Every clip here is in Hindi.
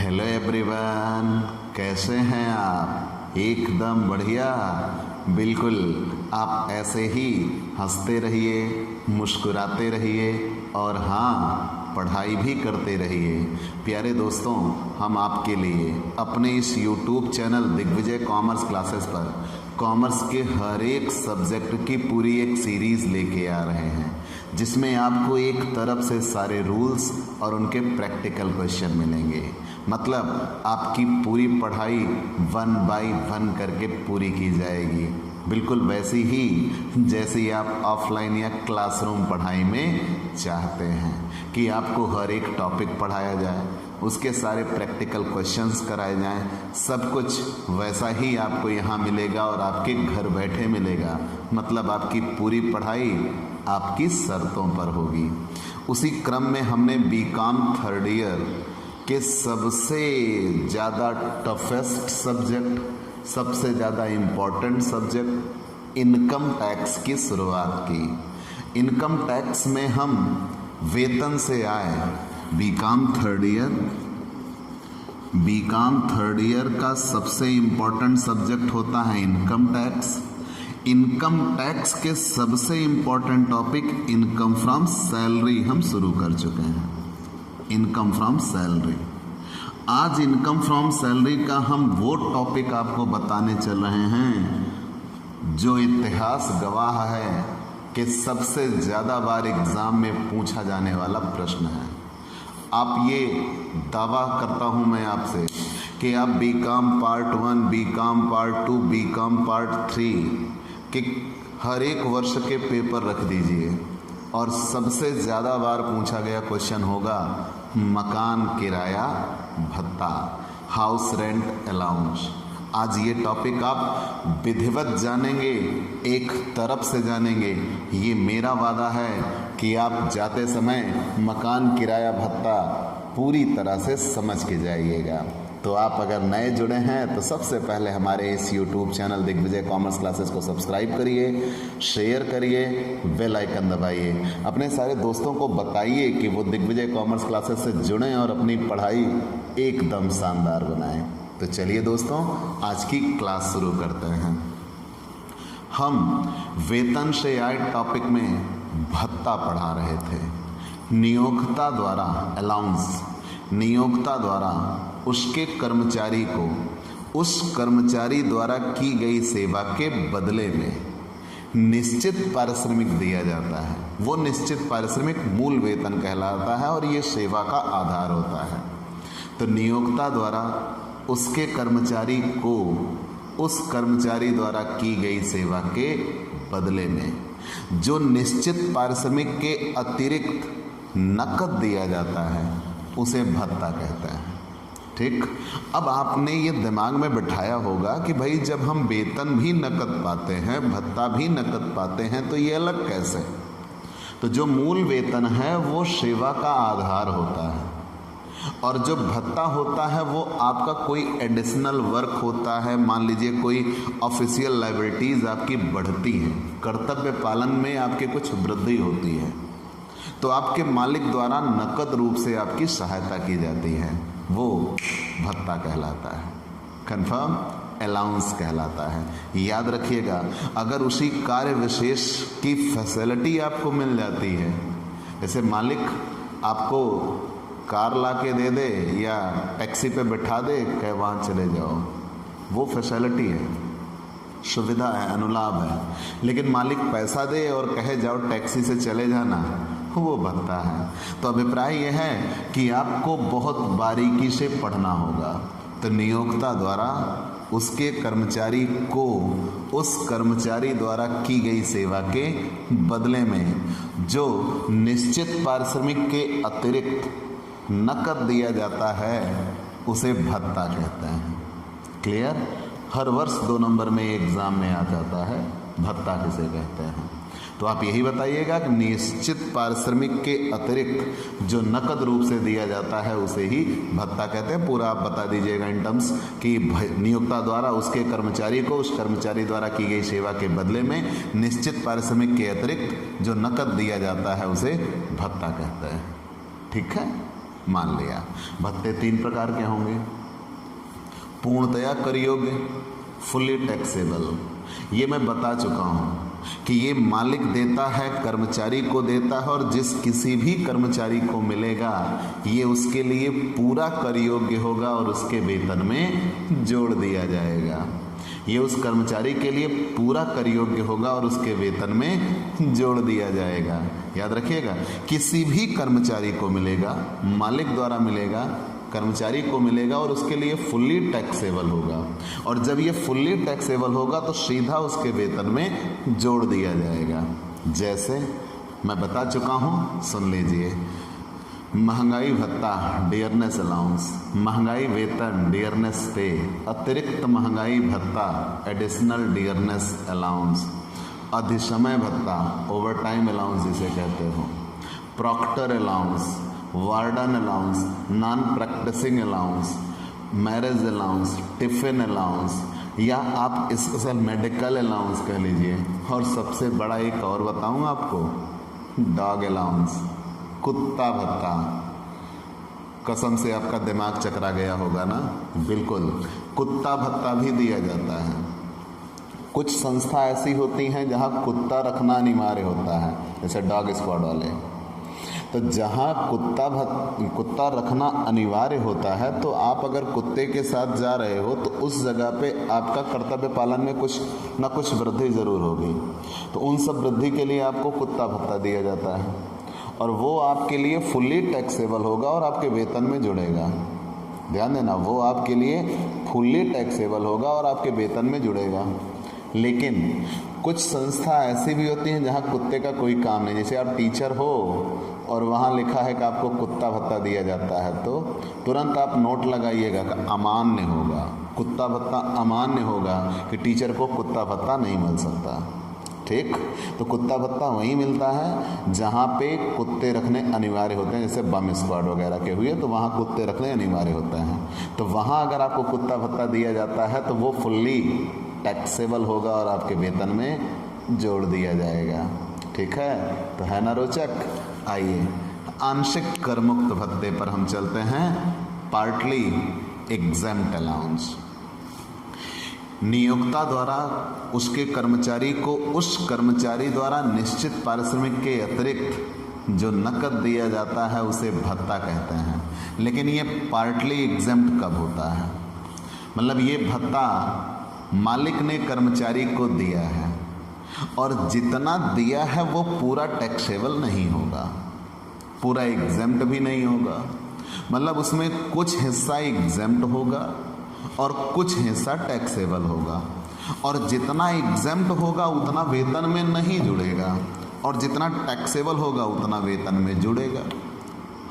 हेलो एवरीवन, कैसे हैं आप? एकदम बढ़िया। बिल्कुल, आप ऐसे ही हंसते रहिए, मुस्कुराते रहिए और हाँ, पढ़ाई भी करते रहिए। प्यारे दोस्तों, हम आपके लिए अपने इस YouTube channel Digvijay commerce classes पर कॉमर्स के हर एक सब्जेक्ट की पूरी एक सीरीज़ लेके आ रहे हैं, जिसमें आपको एक तरफ से सारे रूल्स और उनके प्रैक्टिकल क्वेश्चन मिलेंगे। मतलब आपकी पूरी पढ़ाई 1 बाय 1 करके पूरी की जाएगी, बिल्कुल वैसी ही जैसी आप ऑफलाइन या क्लासरूम पढ़ाई में चाहते हैं कि आपको हर एक टॉपिक पढ़ाया जाए, उसके सारे प्रैक्टिकल क्वेश्चंस कराए जाएं। सब कुछ वैसा ही आपको यहाँ मिलेगा और आपके घर बैठे मिलेगा। मतलब आपकी पूरी पढ़ाई आपकी शर्तों पर होगी। उसी क्रम में हमने बीकॉम थर्ड ईयर के सबसे ज़्यादा टफेस्ट सब्जेक्ट, सबसे ज़्यादा इम्पॉर्टेंट सब्जेक्ट इनकम टैक्स की शुरुआत की। इनकम टैक्स में हम वेतन से आए। बीकॉम थर्ड ईयर का सबसे इम्पॉर्टेंट सब्जेक्ट होता है इनकम टैक्स। इनकम टैक्स के सबसे important topic income from salary हम शुरू कर चुके हैं। Income from salary. आज इनकम फ्रॉम सैलरी का हम वो टॉपिक आपको बताने चल रहे हैं जो इतिहास गवाह है कि सबसे ज़्यादा बार एग्ज़ाम में पूछा जाने वाला प्रश्न है। आप ये दावा करता हूँ मैं आपसे कि आप BCom part 1, BCom part 2, BCom part 3 के हर एक वर्ष के पेपर रख दीजिए और सबसे ज़्यादा बार पूछा गया क्वेश्चन होगा मकान किराया भत्ता, हाउस रेंट अलाउंस। आज ये टॉपिक आप विधिवत जानेंगे, एक तरफ से जानेंगे। ये मेरा वादा है कि आप जाते समय मकान किराया भत्ता पूरी तरह से समझ के जाइएगा। तो आप अगर नए जुड़े हैं तो सबसे पहले हमारे इस YouTube channel Digvijay commerce classes को सब्सक्राइब करिए, शेयर करिए, बेल आइकन दबाइए। अपने सारे दोस्तों को बताइए कि वो दिग्विजय कॉमर्स क्लासेस से जुड़ें और अपनी पढ़ाई एकदम शानदार बनाएं। तो चलिए दोस्तों, आज की क्लास शुरू करते हैं। हम वेतन से आए टॉपिक में भत्ता पढ़ा रहे थे। नियोक्ता द्वारा अलाउंस, नियोक्ता द्वारा उसके कर्मचारी को उस कर्मचारी द्वारा की गई सेवा के बदले में निश्चित पारिश्रमिक दिया जाता है। वो निश्चित पारिश्रमिक मूल वेतन कहलाता है और ये सेवा का आधार होता है। तो नियोक्ता द्वारा उसके कर्मचारी को उस कर्मचारी द्वारा की गई सेवा के बदले में जो निश्चित पारिश्रमिक के अतिरिक्त नकद दिया जाता है उसे भत्ता कहते हैं। ठीक। अब आपने ये दिमाग में बिठाया होगा कि भाई जब हम वेतन भी नकद पाते हैं, भत्ता भी नकद पाते हैं, तो ये अलग कैसे? तो जो मूल वेतन है वो सेवा का आधार होता है और जो भत्ता होता है वो आपका कोई एडिशनल वर्क होता है। मान लीजिए कोई ऑफिशियल लायबिलिटीज़ आपकी बढ़ती हैं, कर्तव्य पालन में आपके कुछ वृद्धि होती है, तो आपके मालिक द्वारा नकद रूप से आपकी सहायता की जाती है, वो भत्ता कहलाता है। कंफर्म? अलाउंस कहलाता है। याद रखिएगा, अगर उसी कार्य विशेष की फैसिलिटी आपको मिल जाती है, जैसे मालिक आपको कार ला के दे दे या टैक्सी पे बिठा दे, कहे वहाँ चले जाओ, वो फैसिलिटी है, सुविधा है, अनुलाभ है। लेकिन मालिक पैसा दे और कहे जाओ टैक्सी से चले जाना, वो भत्ता है। तो अभिप्राय यह है कि आपको बहुत बारीकी से पढ़ना होगा। तो नियोक्ता द्वारा उसके कर्मचारी को उस कर्मचारी द्वारा की गई सेवा के बदले में जो निश्चित पारिश्रमिक के अतिरिक्त नकद दिया जाता है उसे भत्ता कहते हैं। क्लियर? हर वर्ष 2 नंबर में एग्ज़ाम में आ जाता है, भत्ता किसे कहते हैं। तो आप यही बताइएगा कि निश्चित पारिश्रमिक के अतिरिक्त जो नकद रूप से दिया जाता है उसे ही भत्ता कहते हैं। पूरा आप बता दीजिएगा इन टर्म्स कि नियोक्ता द्वारा उसके कर्मचारी को उस कर्मचारी द्वारा की गई सेवा के बदले में निश्चित पारिश्रमिक के अतिरिक्त जो नकद दिया जाता है उसे भत्ता कहते हैं। ठीक है? मान लिया। भत्ते 3 प्रकार के होंगे, पूर्णतया कर योग्य, फुल्ली टैक्सेबल। ये मैं बता चुका हूँ कि ये मालिक देता है, कर्मचारी को देता है, और जिस किसी भी कर्मचारी को मिलेगा ये उसके लिए पूरा कर योग्य होगा और उसके वेतन में जोड़ दिया जाएगा। ये उस कर्मचारी के लिए पूरा कर योग्य होगा और उसके वेतन में जोड़ दिया जाएगा। याद रखिएगा, किसी भी कर्मचारी को मिलेगा, मालिक द्वारा मिलेगा, कर्मचारी को मिलेगा और उसके लिए फुल्ली टैक्सेबल होगा। और जब ये फुल्ली टैक्सेबल होगा तो सीधा उसके वेतन में जोड़ दिया जाएगा। जैसे मैं बता चुका हूँ, सुन लीजिए। महंगाई भत्ता, डियरनेस अलाउंस, महंगाई वेतन, डियरनेस पे, अतिरिक्त महंगाई भत्ता, एडिशनल डियरनेस अलाउंस, अधिसमय भत्ता, ओवरटाइम अलाउंस जिसे कहते हो, proctor allowance, warden allowance, non practising allowance, marriage allowance, tiffin allowance, या आप स्पेशल मेडिकल अलाउंस कह लीजिए। और सबसे बड़ा एक और बताऊं आपको, डॉग अलाउंस, कुत्ता भत्ता। कसम से आपका दिमाग चकरा गया होगा ना? बिल्कुल, कुत्ता भत्ता भी दिया जाता है। कुछ संस्था ऐसी होती हैं जहां कुत्ता रखना अनिवार्य होता है, जैसे डॉग स्क्वाड वाले। तो जहाँ कुत्ता रखना अनिवार्य होता है, तो आप अगर कुत्ते के साथ जा रहे हो तो उस जगह पे आपका कर्तव्य पालन में कुछ ना कुछ वृद्धि ज़रूर होगी। तो उन सब वृद्धि के लिए आपको कुत्ता भत्ता दिया जाता है और वो आपके लिए फुल्ली टैक्सेबल होगा और आपके वेतन में जुड़ेगा। ध्यान देना, वो आपके लिए फुल्ली टैक्सेबल होगा और आपके वेतन में जुड़ेगा। लेकिन कुछ संस्था ऐसी भी होती हैं जहाँ कुत्ते का कोई काम नहीं। जैसे आप टीचर हो और वहाँ लिखा है कि आपको कुत्ता भत्ता दिया जाता है, तो तुरंत आप नोट लगाइएगा कि अमान्य होगा, कुत्ता भत्ता अमान्य होगा, कि टीचर को कुत्ता भत्ता नहीं मिल सकता। ठीक, तो कुत्ता भत्ता वहीं मिलता है जहाँ पे कुत्ते रखने अनिवार्य होते हैं। जैसे बम स्क्वाड वगैरह के हुए तो वहाँ कुत्ते रखने अनिवार्य होते हैं। तो वहाँ अगर आपको कुत्ता भत्ता दिया जाता है तो वो फुल्ली टैक्सेबल होगा और आपके वेतन में जोड़ दिया जाएगा। ठीक है, तो है ना रोचक? आइए आंशिक कर मुक्त भत्ते पर हम चलते हैं। पार्टली एग्जेम्प्ट अलाउंस, नियोक्ता द्वारा उसके कर्मचारी को उस कर्मचारी द्वारा निश्चित पारिश्रमिक के अतिरिक्त जो नकद दिया जाता है उसे भत्ता कहते हैं। लेकिन ये पार्टली एग्जेम्प्ट कब होता है? मतलब ये भत्ता मालिक ने कर्मचारी को दिया है और जितना दिया है वो पूरा टैक्सेबल नहीं होगा, पूरा एग्जेम्प्ट भी नहीं होगा। मतलब उसमें कुछ हिस्सा एग्जेम्प्ट होगा और कुछ हिस्सा टैक्सेबल होगा। और जितना एग्जेम्प्ट होगा उतना वेतन में नहीं जुड़ेगा और जितना टैक्सेबल होगा उतना वेतन में जुड़ेगा।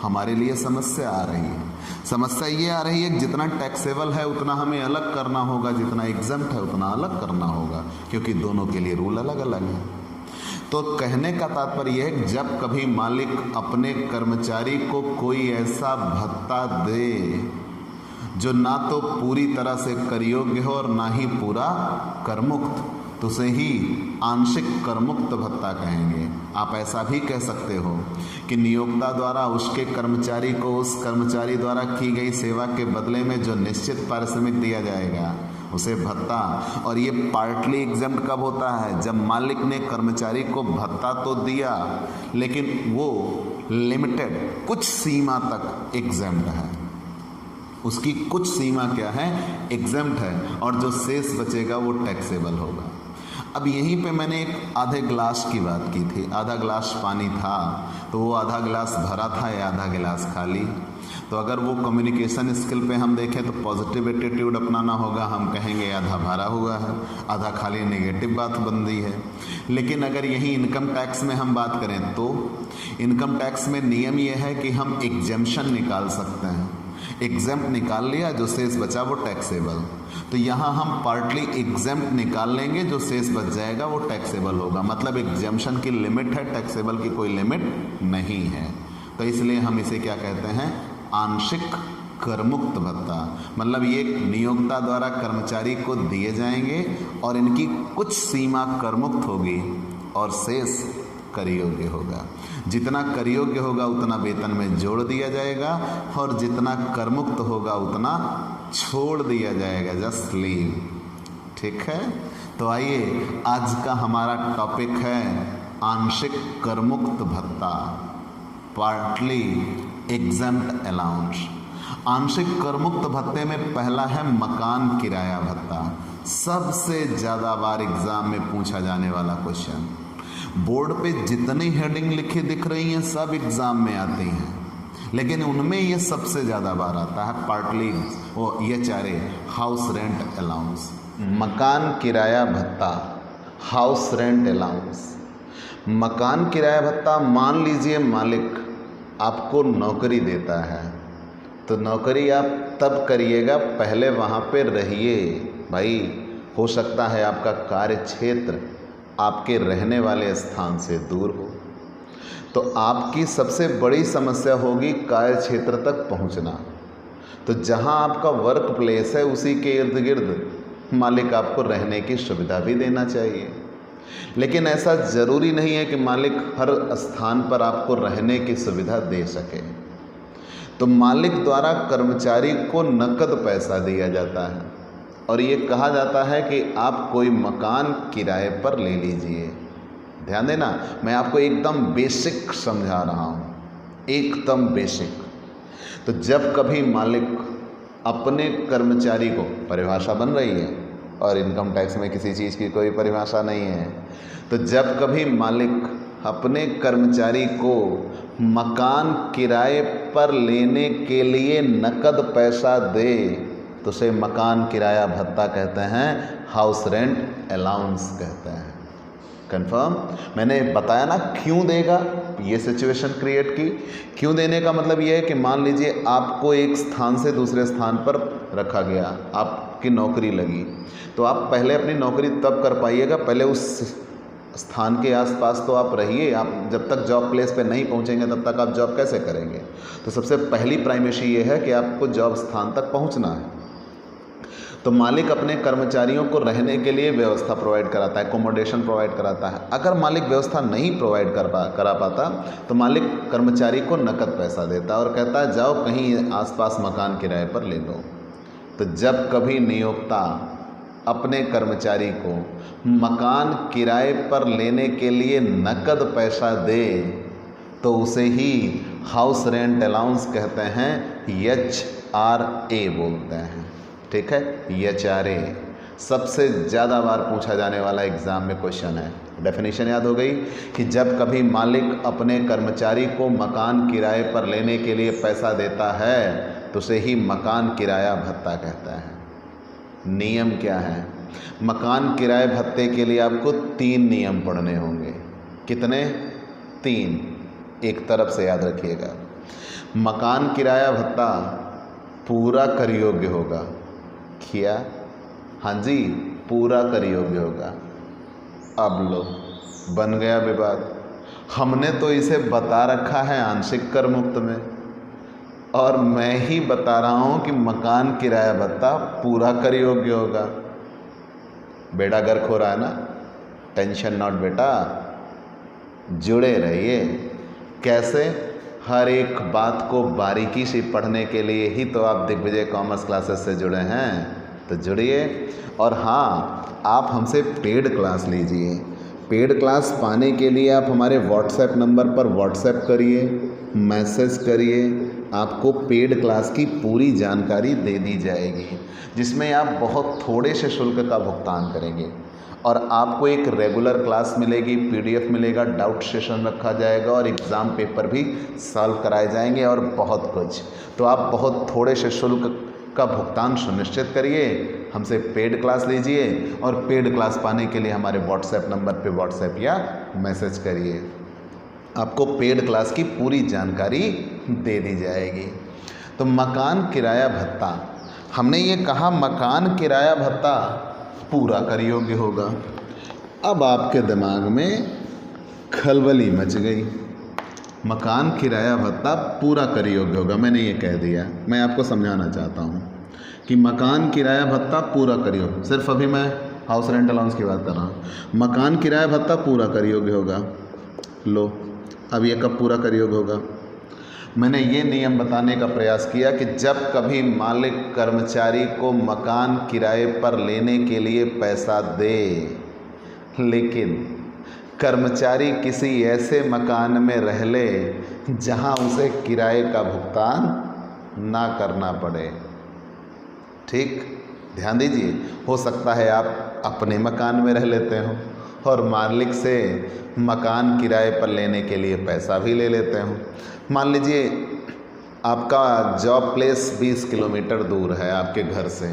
हमारे लिए समस्या आ रही है। समस्या ये आ रही है कि जितना टैक्सेबल है उतना हमें अलग करना होगा, जितना एग्जेम्प्ट है उतना अलग करना होगा, क्योंकि दोनों के लिए रूल अलग अलग है। तो कहने का तात्पर्य है कि जब कभी मालिक अपने कर्मचारी को कोई ऐसा भत्ता दे जो ना तो पूरी तरह से कर योग्य हो और ना ही पूरा करमुक्त, तो उसे ही आंशिक करमुक्त भत्ता कहेंगे। आप ऐसा भी कह सकते हो कि नियोक्ता द्वारा उसके कर्मचारी को उस कर्मचारी द्वारा की गई सेवा के बदले में जो निश्चित पारिश्रमिक दिया जाएगा उसे भत्ता। और ये पार्टली एग्जेम्प्ट कब होता है? जब मालिक ने कर्मचारी को भत्ता तो दिया लेकिन वो लिमिटेड, कुछ सीमा तक एग्जेम्प्ट है, उसकी कुछ सीमा क्या है? एग्जेम्प्ट है, और जो शेष बचेगा वो टैक्सेबल होगा। अब यहीं पे मैंने एक आधे ग्लास की बात की थी। आधा ग्लास पानी था तो वो आधा गिलास भरा था या आधा गिलास खाली। तो अगर वो कम्युनिकेशन स्किल पे हम देखें तो पॉजिटिव एटीट्यूड अपनाना होगा, हम कहेंगे आधा भरा हुआ है, आधा खाली नेगेटिव बात बनती है। लेकिन अगर यही इनकम टैक्स में हम बात करें तो इनकम टैक्स में नियम यह है कि हम एग्जेम्पशन निकाल सकते हैं। एग्जेम्प्ट निकाल लिया, जो शेष बचा वो टैक्सेबल। तो यहाँ हम पार्टली एग्जेम्प्ट निकाल लेंगे, जो शेष बच जाएगा वो टैक्सेबल होगा। मतलब एग्जेम्पशन की लिमिट है, टैक्सेबल की कोई लिमिट नहीं है। तो इसलिए हम इसे क्या कहते हैं? आंशिक करमुक्त भत्ता। मतलब ये नियोक्ता द्वारा कर्मचारी को दिए जाएंगे और इनकी कुछ सीमा करमुक्त होगी और शेष कर योग्य होगा। जितना कर योग्य होगा उतना वेतन में जोड़ दिया जाएगा और जितना कर मुक्त होगा उतना छोड़ दिया जाएगा, जस्ट लीव। ठीक है, तो आइए आज का हमारा टॉपिक है आंशिक कर मुक्त भत्ता, पार्टली एग्जम्प्ट अलाउंस। आंशिक कर मुक्त भत्ते में पहला है मकान किराया भत्ता। सबसे ज़्यादा बार एग्जाम में पूछा जाने वाला क्वेश्चन। बोर्ड पे जितनी हेडिंग लिखी दिख रही हैं सब एग्जाम में आती हैं, लेकिन उनमें ये सबसे ज़्यादा बार आता है पार्टली वो ये चारे हाउस रेंट अलाउंस, मकान किराया भत्ता, हाउस रेंट अलाउंस। मकान किराया भत्ता, मान लीजिए मालिक आपको नौकरी देता है, तो नौकरी आप तब करिएगा पहले वहाँ पे रहिए। भाई हो सकता है आपका कार्य क्षेत्र आपके रहने वाले स्थान से दूर हो, तो आपकी सबसे बड़ी समस्या होगी कार्य क्षेत्र तक पहुँचना। तो जहाँ आपका वर्क प्लेस है उसी के इर्द गिर्द मालिक आपको रहने की सुविधा भी देना चाहिए। लेकिन ऐसा ज़रूरी नहीं है कि मालिक हर स्थान पर आपको रहने की सुविधा दे सके। तो मालिक द्वारा कर्मचारी को नकद पैसा दिया जाता है और ये कहा जाता है कि आप कोई मकान किराए पर ले लीजिए। ध्यान देना, मैं आपको एकदम बेसिक समझा रहा हूँ, एकदम बेसिक। तो जब कभी मालिक अपने कर्मचारी को, परिभाषा बन रही है और इनकम टैक्स में किसी चीज़ की कोई परिभाषा नहीं है, तो जब कभी मालिक अपने कर्मचारी को मकान किराए पर लेने के लिए नकद पैसा दे तो उसे मकान किराया भत्ता कहते हैं, हाउस रेंट अलाउंस कहते हैं। कंफर्म? मैंने बताया ना क्यों देगा, ये सिचुएशन क्रिएट की। क्यों देने का मतलब ये है कि मान लीजिए आपको एक स्थान से दूसरे स्थान पर रखा गया, आपकी नौकरी लगी, तो आप पहले अपनी नौकरी तब कर पाइएगा, पहले उस स्थान के आसपास तो आप रहिए। आप जब तक जॉब प्लेस पे नहीं पहुंचेंगे तब तक आप जॉब कैसे करेंगे? तो सबसे पहली प्राइमेसी ये है कि आपको जॉब स्थान तक पहुंचना है। तो मालिक अपने कर्मचारियों को रहने के लिए व्यवस्था प्रोवाइड कराता है, एकोमोडेशन प्रोवाइड कराता है। अगर मालिक व्यवस्था नहीं प्रोवाइड करा पाता तो मालिक कर्मचारी को नकद पैसा देता है और कहता है जाओ कहीं आसपास मकान किराए पर ले लो। तो जब कभी नियोक्ता अपने कर्मचारी को मकान किराए पर लेने के लिए नकद पैसा दे तो उसे ही हाउस रेंट अलाउंस कहते हैं, HRA बोलते हैं। ठीक है, HRA सबसे ज़्यादा बार पूछा जाने वाला एग्ज़ाम में क्वेश्चन है। डेफिनेशन याद हो गई कि जब कभी मालिक अपने कर्मचारी को मकान किराए पर लेने के लिए पैसा देता है तो उसे ही मकान किराया भत्ता कहता है। नियम क्या है? मकान किराए भत्ते के लिए आपको 3 नियम पढ़ने होंगे। कितने? 3। एक तरफ से याद रखिएगा, मकान किराया भत्ता पूरा कर योग्य होगा। किया? हाँ जी, पूरा कर योग्य होगा। अब लो, बन गया विवाद। हमने तो इसे बता रखा है आंशिक कर मुक्त में, और मैं ही बता रहा हूँ कि मकान किराया भत्ता पूरा कर योग्य होगा। बेड़ा गर्क हो रहा है ना? टेंशन नॉट बेटा, जुड़े रहिए। कैसे? हर एक बात को बारीकी से पढ़ने के लिए ही तो आप दिग्विजय कॉमर्स क्लासेस से जुड़े हैं, तो जुड़िए। और हाँ, आप हमसे पेड क्लास लीजिए। पेड क्लास पाने के लिए आप हमारे व्हाट्सएप नंबर पर व्हाट्सएप करिए, मैसेज करिए, आपको पेड क्लास की पूरी जानकारी दे दी जाएगी, जिसमें आप बहुत थोड़े से शुल्क का भुगतान करेंगे और आपको एक रेगुलर क्लास मिलेगी, PDF मिलेगा, डाउट सेशन रखा जाएगा और एग्ज़ाम पेपर भी सॉल्व कराए जाएंगे और बहुत कुछ। तो आप बहुत थोड़े से शुल्क का भुगतान सुनिश्चित करिए, हमसे पेड क्लास लीजिए और पेड क्लास पाने के लिए हमारे व्हाट्सएप नंबर पे व्हाट्सएप या मैसेज करिए। आपको पेड क्लास की पूरी जानकारी दे दी जाएगी। तो मकान किराया भत्ता, हमने ये कहा मकान किराया भत्ता पूरा कर योग्य होगा। अब आपके दिमाग में खलबली मच गई, मकान किराया भत्ता पूरा कर योग्य होगा। मैंने ये कह दिया, मैं आपको समझाना चाहता हूँ कि मकान किराया भत्ता पूरा कर योग्य, सिर्फ अभी मैं हाउस रेंट अलाउंस की बात कर रहा हूँ। मकान किराया भत्ता पूरा कर योग्य होगा। लो, अब ये कब पूरा कर योग होगा? मैंने ये नियम बताने का प्रयास किया कि जब कभी मालिक कर्मचारी को मकान किराए पर लेने के लिए पैसा दे, लेकिन कर्मचारी किसी ऐसे मकान में रह ले जहां उसे किराए का भुगतान ना करना पड़े। ठीक, ध्यान दीजिए, हो सकता है आप अपने मकान में रह लेते हो और मालिक से मकान किराए पर लेने के लिए पैसा भी ले लेते हो। मान लीजिए आपका जॉब प्लेस 20 किलोमीटर दूर है आपके घर से,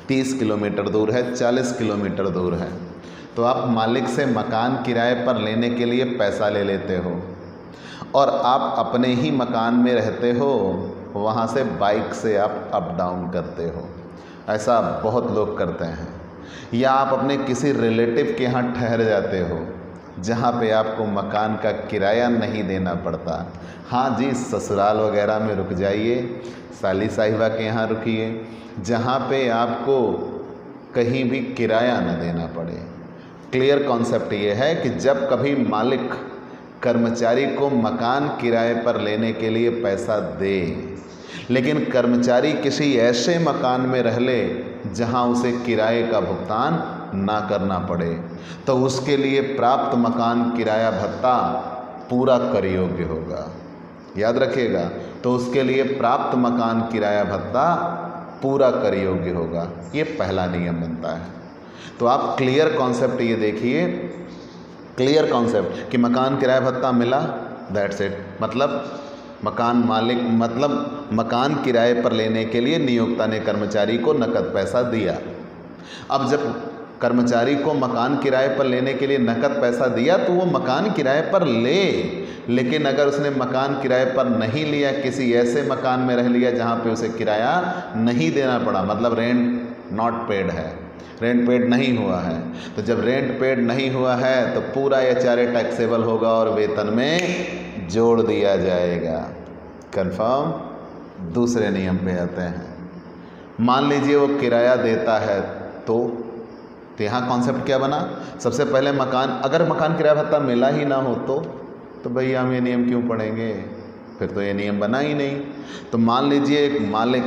30 किलोमीटर दूर है, 40 किलोमीटर दूर है, तो आप मालिक से मकान किराए पर लेने के लिए पैसा ले लेते हो और आप अपने ही मकान में रहते हो, वहाँ से बाइक से आप अप डाउन करते हो। ऐसा बहुत लोग करते हैं। या आप अपने किसी रिलेटिव के यहाँ ठहर जाते हो जहाँ पे आपको मकान का किराया नहीं देना पड़ता। हाँ जी, ससुराल वगैरह में रुक जाइए, साली साहिबा के यहाँ रुकिए, जहाँ पे आपको कहीं भी किराया न देना पड़े। क्लियर कॉन्सेप्ट ये है कि जब कभी मालिक कर्मचारी को मकान किराए पर लेने के लिए पैसा दे, लेकिन कर्मचारी किसी ऐसे मकान में रह ले जहां उसे किराए का भुगतान ना करना पड़े, तो उसके लिए प्राप्त मकान किराया भत्ता पूरा कर योग्य होगा। याद रखिएगा, तो उसके लिए प्राप्त मकान किराया भत्ता पूरा कर योग्य होगा। ये पहला नियम बनता है। तो आप क्लियर कॉन्सेप्ट ये देखिए, क्लियर कॉन्सेप्ट कि मकान किराया भत्ता मिला, दैट्स इट। मतलब मकान मालिक, मतलब मकान किराए पर लेने के लिए नियोक्ता ने कर्मचारी को नकद पैसा दिया। अब जब कर्मचारी को मकान किराए पर लेने के लिए नकद पैसा दिया तो वो मकान किराए पर ले, लेकिन अगर उसने मकान किराए पर नहीं लिया, किसी ऐसे मकान में रह लिया जहाँ पे उसे किराया नहीं देना पड़ा, मतलब रेंट नॉट पेड है, रेंट पेड नहीं हुआ है, तो जब रेंट पेड नहीं हुआ है तो पूरा HRA टैक्सेबल होगा और वेतन में जोड़ दिया जाएगा। कंफर्म। दूसरे नियम पे आते हैं। मान लीजिए वो किराया देता है तो यहाँ कॉन्सेप्ट क्या बना? सबसे पहले मकान, अगर मकान किराया भत्ता मिला ही ना हो तो भैया हम ये नियम क्यों पढ़ेंगे, फिर तो ये नियम बना ही नहीं। तो मान लीजिए एक मालिक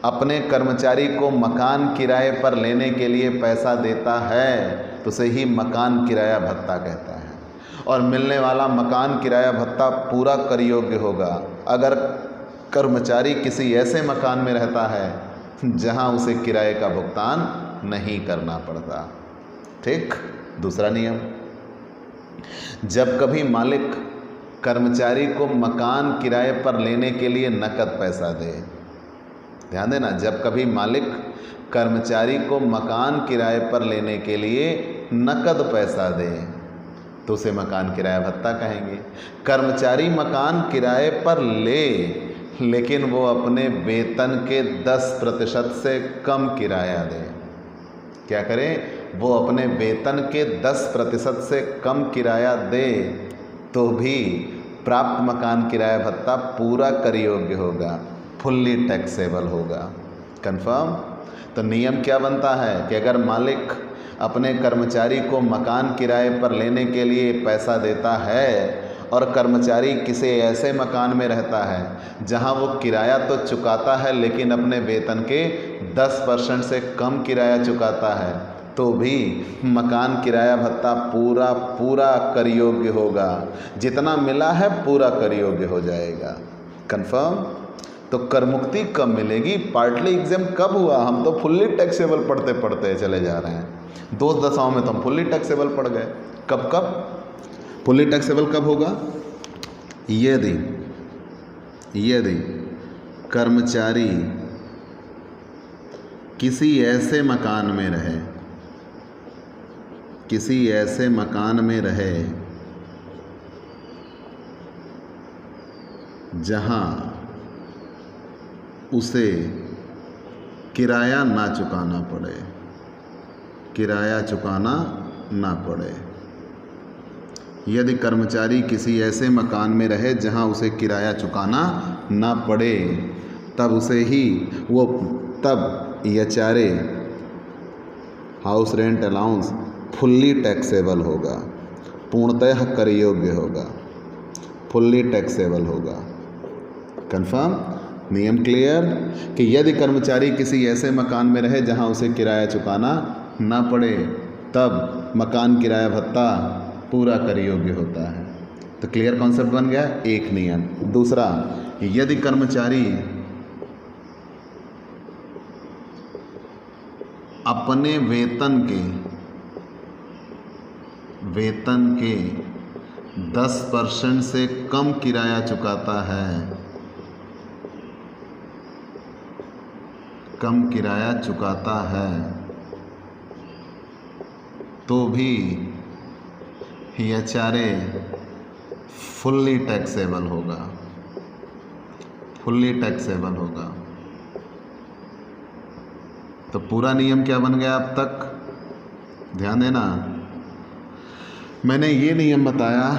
अपने कर्मचारी को मकान किराए पर लेने के लिए पैसा देता है तो उसे ही मकान किराया भत्ता कहता है, और मिलने वाला मकान किराया भत्ता पूरा कर योग्य होगा अगर कर्मचारी किसी ऐसे मकान में रहता है जहां उसे किराए का भुगतान नहीं करना पड़ता। ठीक। दूसरा नियम, जब कभी मालिक कर्मचारी को मकान किराए पर लेने के लिए नकद पैसा दे, ध्यान देना, जब कभी मालिक कर्मचारी को मकान किराए पर लेने के लिए नकद पैसा दे तो उसे मकान किराया भत्ता कहेंगे। कर्मचारी मकान किराए पर ले लेकिन वो अपने वेतन के 10% से कम किराया दे। क्या करें? वो अपने वेतन के 10% से कम किराया दे तो भी प्राप्त मकान किराया भत्ता पूरा कर योग्य होगा, फुल्ली टैक्सेबल होगा। कंफर्म। तो नियम क्या बनता है कि अगर मालिक अपने कर्मचारी को मकान किराए पर लेने के लिए पैसा देता है और कर्मचारी किसी ऐसे मकान में रहता है जहां वो किराया तो चुकाता है लेकिन अपने वेतन के 10% से कम किराया चुकाता है, तो भी मकान किराया भत्ता पूरा कर योग्य होगा। जितना मिला है पूरा कर योग्य हो जाएगा। कंफर्म। तो कर मुक्ति कब मिलेगी? पार्टली एग्जाम कब हुआ? हम तो फुल्ली टैक्सेबल पढ़ते पढ़ते चले जा रहे हैं। 2 दशाओं में तो हम फुल्ली टैक्सेबल पढ़ गए। कब फुल्ली टैक्सेबल कब होगा? यदि कर्मचारी किसी ऐसे मकान में रहे जहां उसे किराया चुकाना ना पड़े। यदि कर्मचारी किसी ऐसे मकान में रहे जहां उसे किराया चुकाना ना पड़े तब HRA house rent allowance fully taxable होगा। पूर्णतः कर योग्य होगा, फुल्ली टैक्सेबल होगा। कंफर्म? नियम क्लियर कि यदि कर्मचारी किसी ऐसे मकान में रहे जहां उसे किराया चुकाना ना पड़े, तब मकान किराया भत्ता पूरा कर योग्य होता है। तो क्लियर कॉन्सेप्ट बन गया एक नियम। दूसरा, यदि कर्मचारी अपने वेतन के 10% से कम किराया चुकाता है, तो भी HRA फुल्ली टैक्सेबल होगा। तो पूरा नियम क्या बन गया अब तक? ध्यान देना, मैंने ये नियम बताया।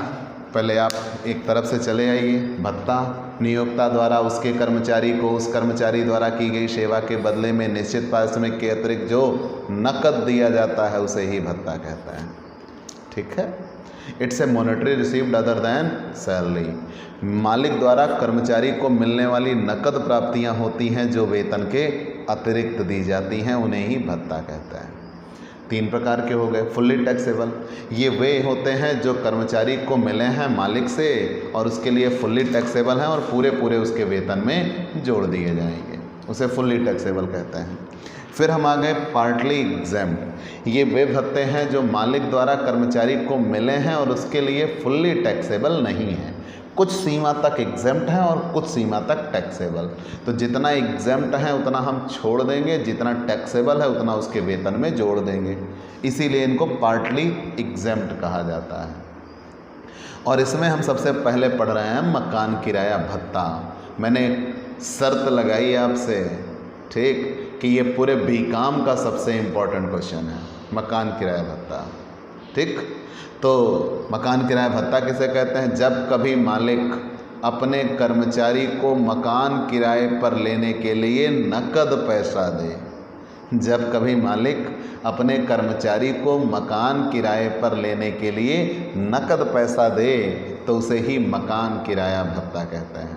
पहले आप एक तरफ से चले आइए। भत्ता नियोक्ता द्वारा उसके कर्मचारी को उस कर्मचारी द्वारा की गई सेवा के बदले में निश्चित पारिश्रमिक के अतिरिक्त जो नकद दिया जाता है उसे ही भत्ता कहता है। ठीक है? It's a monetary received other than salary. मालिक द्वारा कर्मचारी को मिलने वाली नकद प्राप्तियां होती हैं जो वेतन के अतिरिक्त दी जाती हैं, उन्हें ही भत्ता कहता है। 3 प्रकार के हो गए। फुल्ली टैक्सेबल, ये वे होते हैं जो कर्मचारी को मिले हैं मालिक से और उसके लिए फुल्ली टैक्सेबल हैं और पूरे उसके वेतन में जोड़ दिए जाएंगे, उसे फुल्ली टैक्सेबल कहते हैं। फिर हम आ गए पार्टली एग्जेम्प्ट। ये वे भत्ते हैं जो मालिक द्वारा कर्मचारी को मिले हैं और उसके लिए फुल्ली टैक्सेबल नहीं है। कुछ सीमा तक एग्जेम्प्ट हैं और कुछ सीमा तक टैक्सेबल। तो जितना एग्जेम्प्ट है उतना हम छोड़ देंगे, जितना टैक्सेबल है उतना उसके वेतन में जोड़ देंगे, इसीलिए इनको पार्टली एग्जेम्प्ट कहा जाता है। और इसमें हम सबसे पहले पढ़ रहे हैं मकान किराया भत्ता। मैंने शर्त लगाई आपसे, ठीक, कि ये पूरे बीकॉम का सबसे इम्पोर्टेंट क्वेश्चन है, मकान किराया भत्ता। ठीक, तो मकान किराया भत्ता किसे कहते हैं? जब कभी मालिक अपने कर्मचारी को मकान किराए पर लेने के लिए नकद पैसा दे, जब कभी मालिक अपने कर्मचारी को मकान किराए पर लेने के लिए नकद पैसा दे तो उसे ही मकान किराया भत्ता कहते हैं।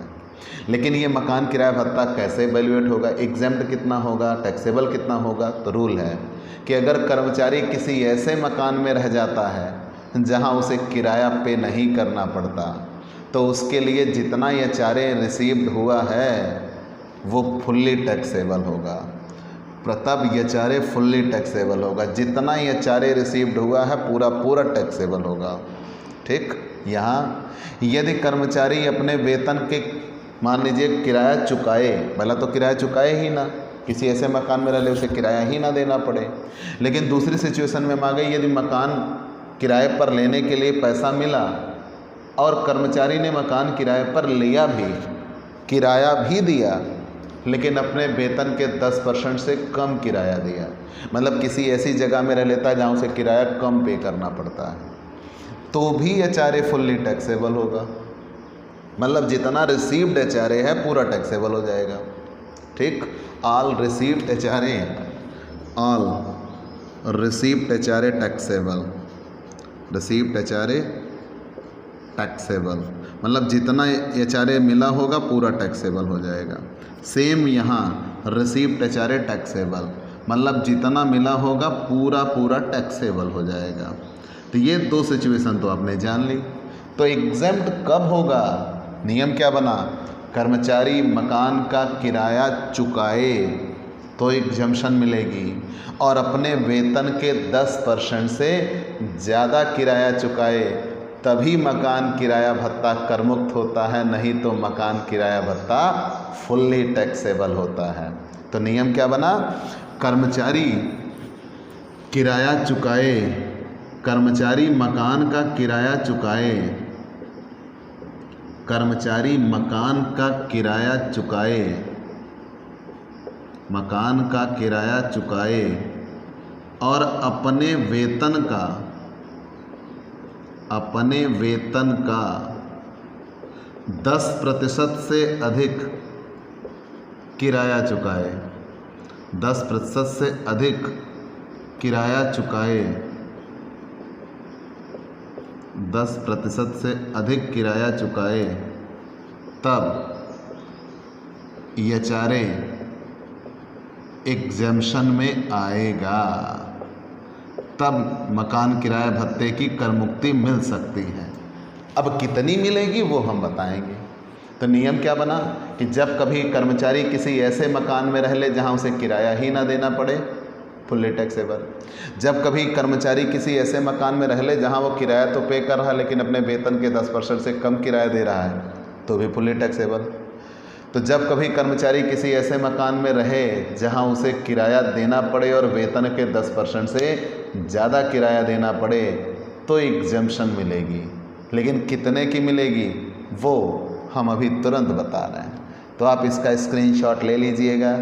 लेकिन ये मकान किराया भत्ता कैसे वैल्यूएट होगा? एग्जेम्प्ट कितना होगा, टैक्सेबल कितना होगा? तो रूल है कि अगर कर्मचारी किसी ऐसे मकान में रह जाता है जहां उसे किराया पे नहीं करना पड़ता, तो उसके लिए जितना HRA रिसीव्ड हुआ है वो फुल्ली टैक्सेबल होगा। तब HRA फुल्ली टैक्सेबल होगा। जितना HRA रिसीव्ड हुआ है पूरा टैक्सेबल होगा। ठीक, यहाँ यदि कर्मचारी अपने वेतन के, मान लीजिए, किराया चुकाए, पहला तो किराया चुकाए ही ना, किसी ऐसे मकान में रहे उसे किराया ही ना देना पड़े। लेकिन दूसरी सिचुएशन में आ गई, यदि मकान किराए पर लेने के लिए पैसा मिला और कर्मचारी ने मकान किराए पर लिया भी, किराया भी दिया, लेकिन अपने वेतन के 10% से कम किराया दिया, मतलब किसी ऐसी जगह में रह लेता है जहाँ उसे किराया कम पे करना पड़ता है, तो भी HRA फुल्ली टैक्सेबल होगा। मतलब जितना रिसीव्ड HRA है पूरा टैक्सेबल हो जाएगा। ठीक, all received HRA taxable, received HRA taxable, मतलब जितना HRA मिला होगा पूरा टैक्सेबल हो जाएगा। सेम यहाँ रिसीव्ड HRA टैक्सेबल, मतलब जितना मिला होगा पूरा टैक्सेबल हो जाएगा। तो ये 2 सिचुएशन तो आपने जान ली। तो एग्जेम्प्ट कब होगा? नियम क्या बना? कर्मचारी मकान का किराया चुकाए तो एग्जम्पशन मिलेगी, और अपने वेतन के 10% से ज़्यादा किराया चुकाए तभी मकान किराया भत्ता करमुक्त होता है, नहीं तो मकान किराया भत्ता फुल्ली टैक्सेबल होता है। तो नियम क्या बना? कर्मचारी किराया चुकाए, कर्मचारी मकान का किराया चुकाए, कर्मचारी मकान का किराया चुकाए, मकान का किराया चुकाए और अपने वेतन का 10% से अधिक किराया चुकाए, 10% से अधिक किराया चुकाए, 10% से अधिक किराया चुकाए तब एचआरए एग्जेम्पशन में आएगा, तब मकान किराया भत्ते की कर मुक्ति मिल सकती है। अब कितनी मिलेगी वो हम बताएंगे। तो नियम क्या बना कि जब कभी कर्मचारी किसी ऐसे मकान में रह ले जहां उसे किराया ही ना देना पड़े, फुल्ली टैक्सेबल। जब कभी कर्मचारी किसी ऐसे मकान में रह ले जहां वो किराया तो पे कर रहा है लेकिन अपने वेतन के 10% से कम किराया दे रहा है, तो भी फुल्ली टैक्सेबल। तो जब कभी कर्मचारी किसी ऐसे मकान में रहे जहां उसे किराया देना पड़े और वेतन के 10% से ज़्यादा किराया देना पड़े, तो एग्जेम्पशन मिलेगी। लेकिन कितने की मिलेगी वो हम अभी तुरंत बता रहे हैं। तो आप इसका स्क्रीनशॉट ले लीजिएगा।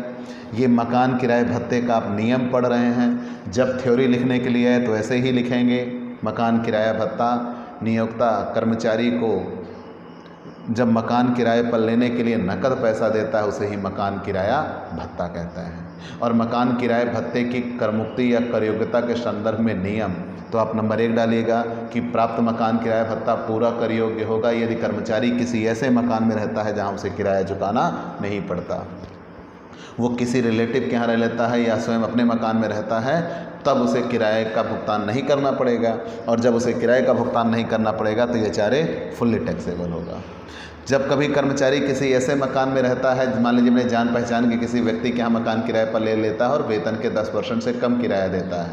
ये मकान किराए भत्ते का आप नियम पढ़ रहे हैं। जब थ्योरी लिखने के लिए है तो ऐसे ही लिखेंगे, मकान किराया भत्ता नियोक्ता कर्मचारी को जब मकान किराए पर लेने के लिए नकद पैसा देता है उसे ही मकान किराया भत्ता कहता है। और मकान किराए भत्ते की करमुक्ति या करयोग्यता के संदर्भ में नियम, तो आप नंबर 1 डालिएगा कि प्राप्त मकान किराया भत्ता पूरा कर योग्य होगा यदि कर्मचारी किसी ऐसे मकान में रहता है जहां उसे किराया चुकाना नहीं पड़ता। वो किसी रिलेटिव के यहाँ रह लेता है या स्वयं अपने मकान में रहता है, तब उसे किराए का भुगतान नहीं करना पड़ेगा। और जब उसे किराए का भुगतान नहीं करना पड़ेगा तो ये चारे फुल्ली टैक्सेबल होगा। जब कभी कर्मचारी किसी ऐसे मकान में रहता है, मान लीजिए अपने जान पहचान के किसी व्यक्ति के यहाँ मकान किराए पर ले लेता है और वेतन के 10% से कम किराया देता है,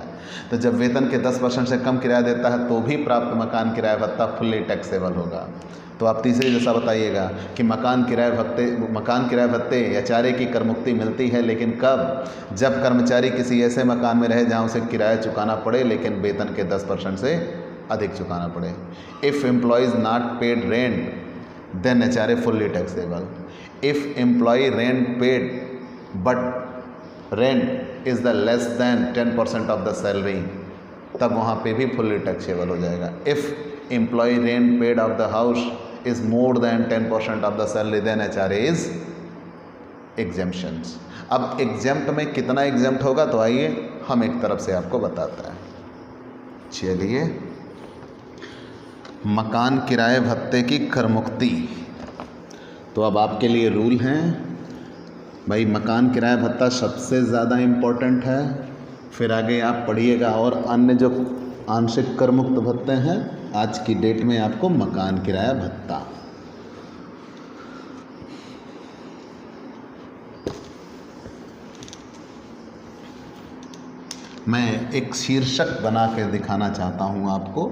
तो जब वेतन के 10% से कम किराया देता है तो भी प्राप्त मकान किराया भत्ता फुल्ली टैक्सेबल होगा। तो आप तीसरे जैसा बताइएगा कि मकान किराया भत्ते एचआरए की कर मुक्ति मिलती है, लेकिन कब? जब कर्मचारी किसी ऐसे मकान में रहे जहाँ उसे किराया चुकाना पड़े लेकिन वेतन के 10% से अधिक चुकाना पड़े। If employees not paid rent then HRA fully taxable. If employee rent paid but rent is the less than 10% of the salary, तब वहाँ पे भी fully taxable हो जाएगा। If employee rent paid of the house is more than 10% of the salary, then HRA is exemptions। अब exempt में कितना exempt होगा तो आइए हम एक तरफ से आपको बताते हैं। चलिए, मकान किराए भत्ते की कर मुक्ति, तो अब आपके लिए रूल हैं भाई, मकान किराया भत्ता सबसे ज़्यादा इम्पोर्टेंट है। फिर आगे आप पढ़िएगा और अन्य जो आंशिक कर मुक्त भत्ते हैं, आज की डेट में आपको मकान किराया भत्ता। मैं एक शीर्षक बना के दिखाना चाहता हूँ आपको,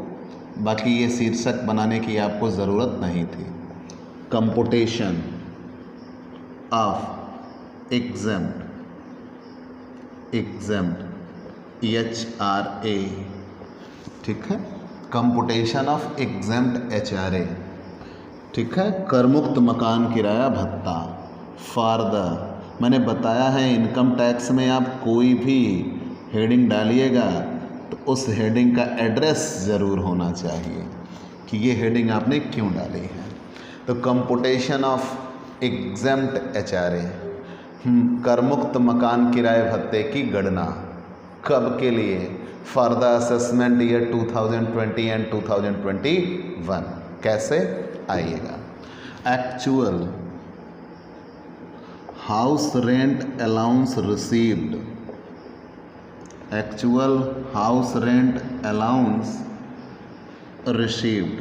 बाकी ये शीर्षक बनाने की आपको ज़रूरत नहीं थी। कंपुटेशन ऑफ एग्जेम्प्ट HRA, ठीक है, कंपुटेशन ऑफ एग्जेम्प्ट HRA, ठीक है, करमुक्त मकान किराया भत्ता। फर्दर मैंने बताया है इनकम टैक्स में आप कोई भी हेडिंग डालिएगा तो उस हेडिंग का एड्रेस ज़रूर होना चाहिए कि ये हेडिंग आपने क्यों डाली है। तो कंपुटेशन ऑफ एग्जेम्प्ट HRA, करमुक्त मकान किराए भत्ते की गणना कब के लिए? For the assessment year 2020 and 2021। कैसे? आइएगा। Actual house rent allowance received, actual house rent allowance received,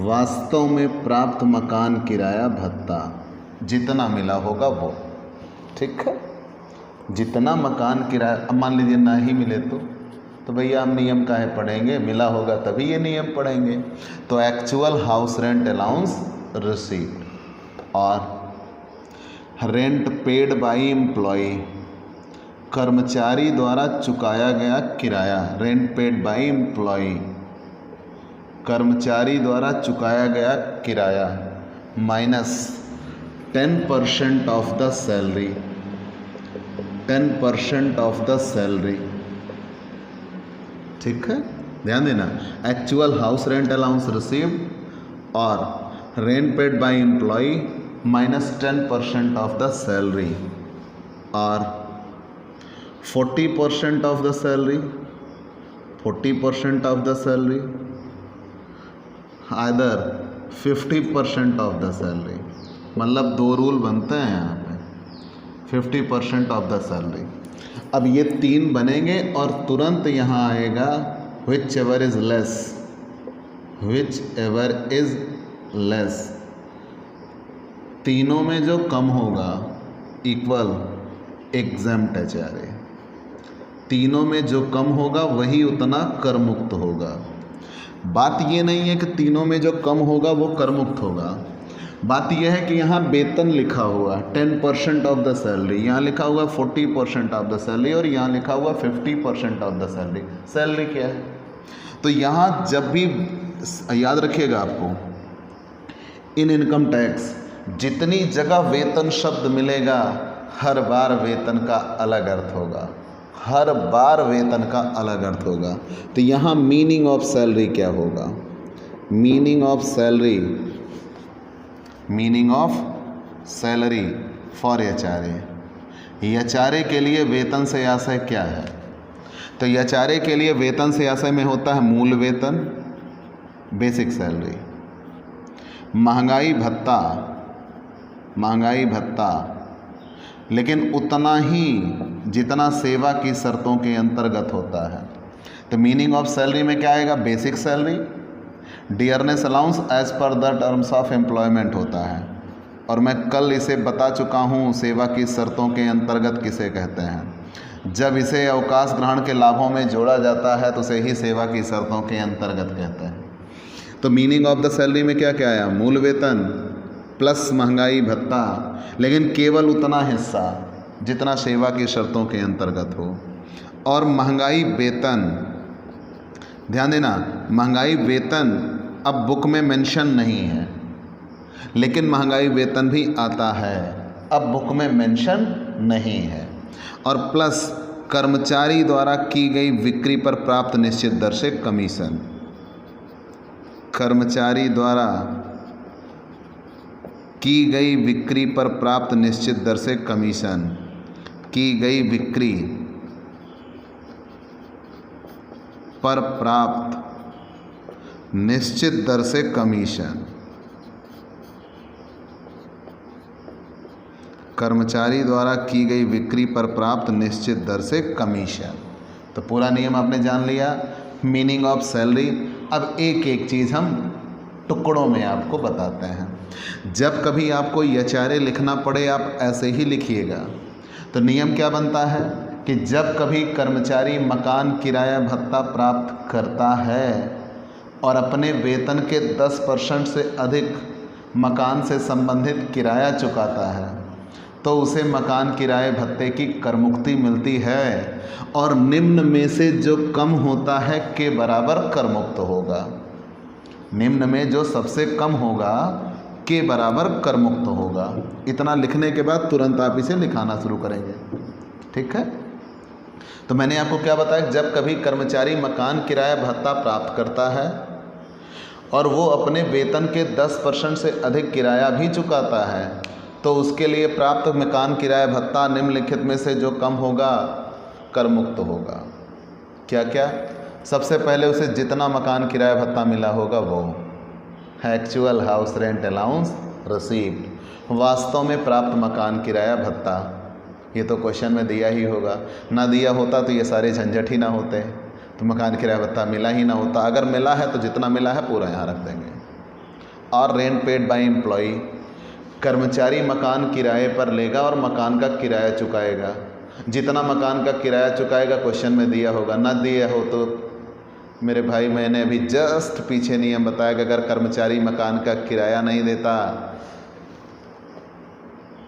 वास्तव में प्राप्त मकान किराया भत्ता जितना मिला होगा वो, ठीक है। जितना मकान किराया, अब मान लीजिए ना ही मिले तो भैया हम नियम काहे पढ़ेंगे? मिला होगा तभी ये नियम पढ़ेंगे। तो actual house rent allowance received और रेंट पेड बाय एम्प्लॉय, कर्मचारी द्वारा चुकाया गया किराया, रेंट पेड बाय एम्प्लॉय, कर्मचारी द्वारा चुकाया गया किराया minus 10% of the salary, 10% of the salary, ठीक है, ध्यान देना। Actual house rent allowance received और rent paid by employ minus 10% of the salary और 40% of the salary, 40% of the salary, either 50% of the salary, मतलब 2 रूल बनते हैं यहाँ पे, 50% ऑफ द सैलरी। अब ये 3 बनेंगे और तुरंत यहाँ आएगा which ever is less, which ever is less, तीनों में जो कम होगा इक्वल एग्जेम्प्ट HRA, तीनों में जो कम होगा वही उतना कर मुक्त होगा। बात ये नहीं है कि तीनों में जो कम होगा वो कर मुक्त होगा, बात यह है कि यहाँ वेतन लिखा हुआ 10% ऑफ द सैलरी, यहाँ लिखा हुआ 40% ऑफ द सैलरी और यहाँ लिखा हुआ 50% ऑफ द सैलरी। सैलरी क्या है? तो यहाँ जब भी याद रखिएगा आपको, इन इनकम टैक्स जितनी जगह वेतन शब्द मिलेगा हर बार वेतन का अलग अर्थ होगा, हर बार वेतन का अलग अर्थ होगा। तो यहाँ मीनिंग ऑफ सैलरी क्या होगा? Meaning of salary, meaning of salary for HRA, HRA के लिए वेतन से आशय क्या है? तो HRA के लिए वेतन से आशय में होता है मूल वेतन, बेसिक सैलरी, महंगाई भत्ता, महंगाई भत्ता, लेकिन उतना ही जितना सेवा की शर्तों के अंतर्गत होता है। तो मीनिंग ऑफ सैलरी में क्या आएगा? Basic salary, dearness allowance as per the terms of employment होता है, और मैं कल इसे बता चुका हूँ सेवा की शर्तों के अंतर्गत किसे कहते हैं। जब इसे अवकाश ग्रहण के लाभों में जोड़ा जाता है तो उसे ही सेवा की शर्तों के अंतर्गत कहते हैं। तो मीनिंग ऑफ द सैलरी में क्या क्या आया? मूल वेतन प्लस महंगाई भत्ता, लेकिन केवल उतना हिस्सा जितना सेवा की शर्तों के अंतर्गत हो। और महंगाई वेतन, ध्यान देना, महंगाई वेतन अब बुक में मेंशन नहीं है, लेकिन महंगाई वेतन भी आता है, अब बुक में मेंशन नहीं है। और प्लस कर्मचारी द्वारा की गई बिक्री पर प्राप्त निश्चित दर से कमीशन, कर्मचारी द्वारा की गई बिक्री पर प्राप्त निश्चित दर से कमीशन, की गई बिक्री पर प्राप्त निश्चित दर से कमीशन, कर्मचारी द्वारा की गई बिक्री पर प्राप्त निश्चित दर से कमीशन। तो पूरा नियम आपने जान लिया, मीनिंग ऑफ सैलरी। अब एक एक चीज़ हम टुकड़ों में आपको बताते हैं। जब कभी आपको HRA लिखना पड़े आप ऐसे ही लिखिएगा। तो नियम क्या बनता है कि जब कभी कर्मचारी मकान किराया भत्ता प्राप्त करता है और अपने वेतन के 10% से अधिक मकान से संबंधित किराया चुकाता है तो उसे मकान किराए भत्ते की करमुक्ति मिलती है, और निम्न में से जो कम होता है के बराबर करमुक्त होगा। निम्न में जो सबसे कम होगा के बराबर करमुक्त होगा। इतना लिखने के बाद तुरंत आप इसे लिखाना शुरू करेंगे, ठीक है। तो मैंने आपको क्या बताया, जब कभी कर्मचारी मकान किराया भत्ता प्राप्त करता है और वो अपने वेतन के 10% से अधिक किराया भी चुकाता है तो उसके लिए प्राप्त मकान किराया भत्ता निम्नलिखित में से जो कम होगा कर मुक्त होगा। क्या क्या? सबसे पहले उसे जितना मकान किराया भत्ता मिला होगा वो actual house rent allowance received, वास्तव में प्राप्त मकान किराया भत्ता। ये तो क्वेश्चन में दिया ही होगा, ना दिया होता तो ये सारे झंझट ही ना होते, तो मकान किराया भत्ता मिला ही ना होता। अगर मिला है तो जितना मिला है पूरा यहाँ रख देंगे। और रेंट पेड बाय एम्प्लॉई, कर्मचारी मकान किराए पर लेगा और मकान का किराया चुकाएगा। जितना मकान का किराया चुकाएगा क्वेश्चन में दिया होगा, ना दिया हो तो मेरे भाई मैंने अभी जस्ट पीछे नियम बताया कि अगर कर्मचारी मकान का किराया नहीं देता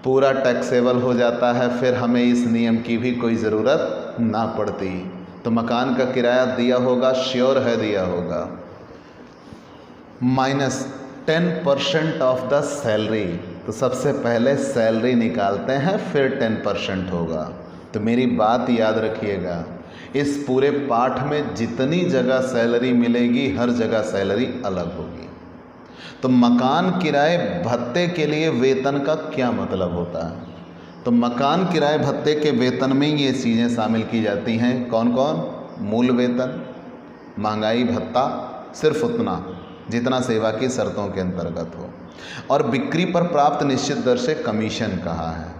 पूरा टैक्सेबल हो जाता है, फिर हमें इस नियम की भी कोई ज़रूरत ना पड़ती। तो मकान का किराया दिया होगा, श्योर है दिया होगा। -10% ऑफ द सैलरी, तो सबसे पहले सैलरी निकालते हैं फिर 10% होगा। तो मेरी बात याद रखिएगा, इस पूरे पाठ में जितनी जगह सैलरी मिलेगी हर जगह सैलरी अलग होगी। तो मकान किराए भत्ते के लिए वेतन का क्या मतलब होता है? तो मकान किराए भत्ते के वेतन में ये चीज़ें शामिल की जाती हैं। कौन कौन? मूल वेतन, महंगाई भत्ता, सिर्फ उतना, जितना सेवा की शर्तों के अंतर्गत हो, और बिक्री पर प्राप्त निश्चित दर से कमीशन कहा है।